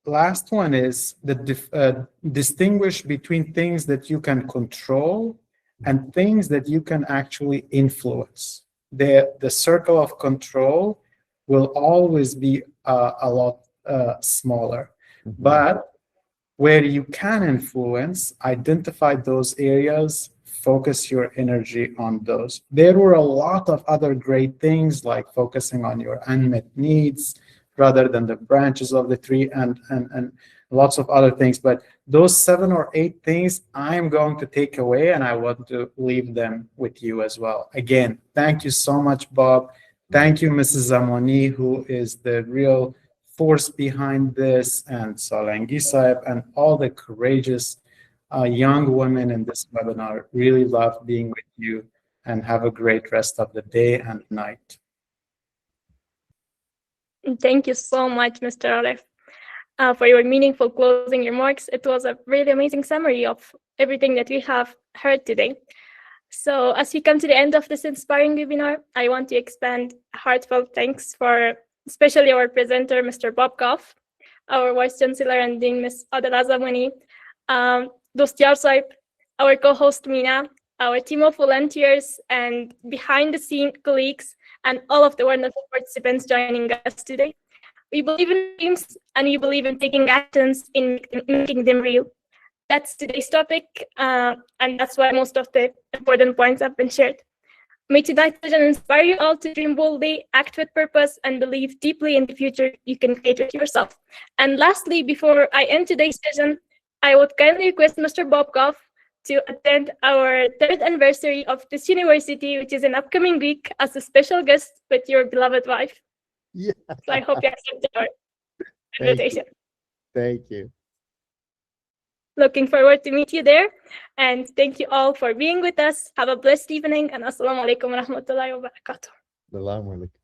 Last one is the distinguish between things that you can control and things that you can actually influence. The circle of control will always be a lot smaller. But where you can influence, identify those areas, focus your energy on those. There were a lot of other great things, like focusing on your unmet needs rather than the branches of the tree, and lots of other things. But those 7 or 8 things I'm going to take away, and I want to leave them with you as well. Again, thank you so much, Bob. Thank you, Mrs. Zamoni, who is the real force behind this, and Salangi Saib, and all the courageous young women in this webinar. Really love being with you, and have a great rest of the day and night. Thank you so much, Mr. Aref, for your meaningful closing remarks. It was a really amazing summary of everything that we have heard today. So as we come to the end of this inspiring webinar, I want to extend heartfelt thanks for especially our presenter, Mr. Bob Goff, our Vice Chancellor and Dean, Ms. Adela Zamani, Dostiyar Saib, our co-host Mina, our team of volunteers and behind-the-scene colleagues, and all of the wonderful participants joining us today. We believe in dreams, and we believe in taking actions in making them real. That's today's topic, and that's why most of the important points have been shared. May tonight's session inspire you all to dream boldly, act with purpose, and believe deeply in the future you can create with yourself. And lastly, before I end today's session, I would kindly request Mr. Bob Goff to attend our 3rd anniversary of this university, which is an upcoming week, as a special guest with your beloved wife. Yeah. So I hope you accept our invitation. Thank you. Looking forward to meet you there. And thank you all for being with us. Have a blessed evening, and assalamu alaikum wa rahmatullahi wa barakatuh. Assalamu alaikum.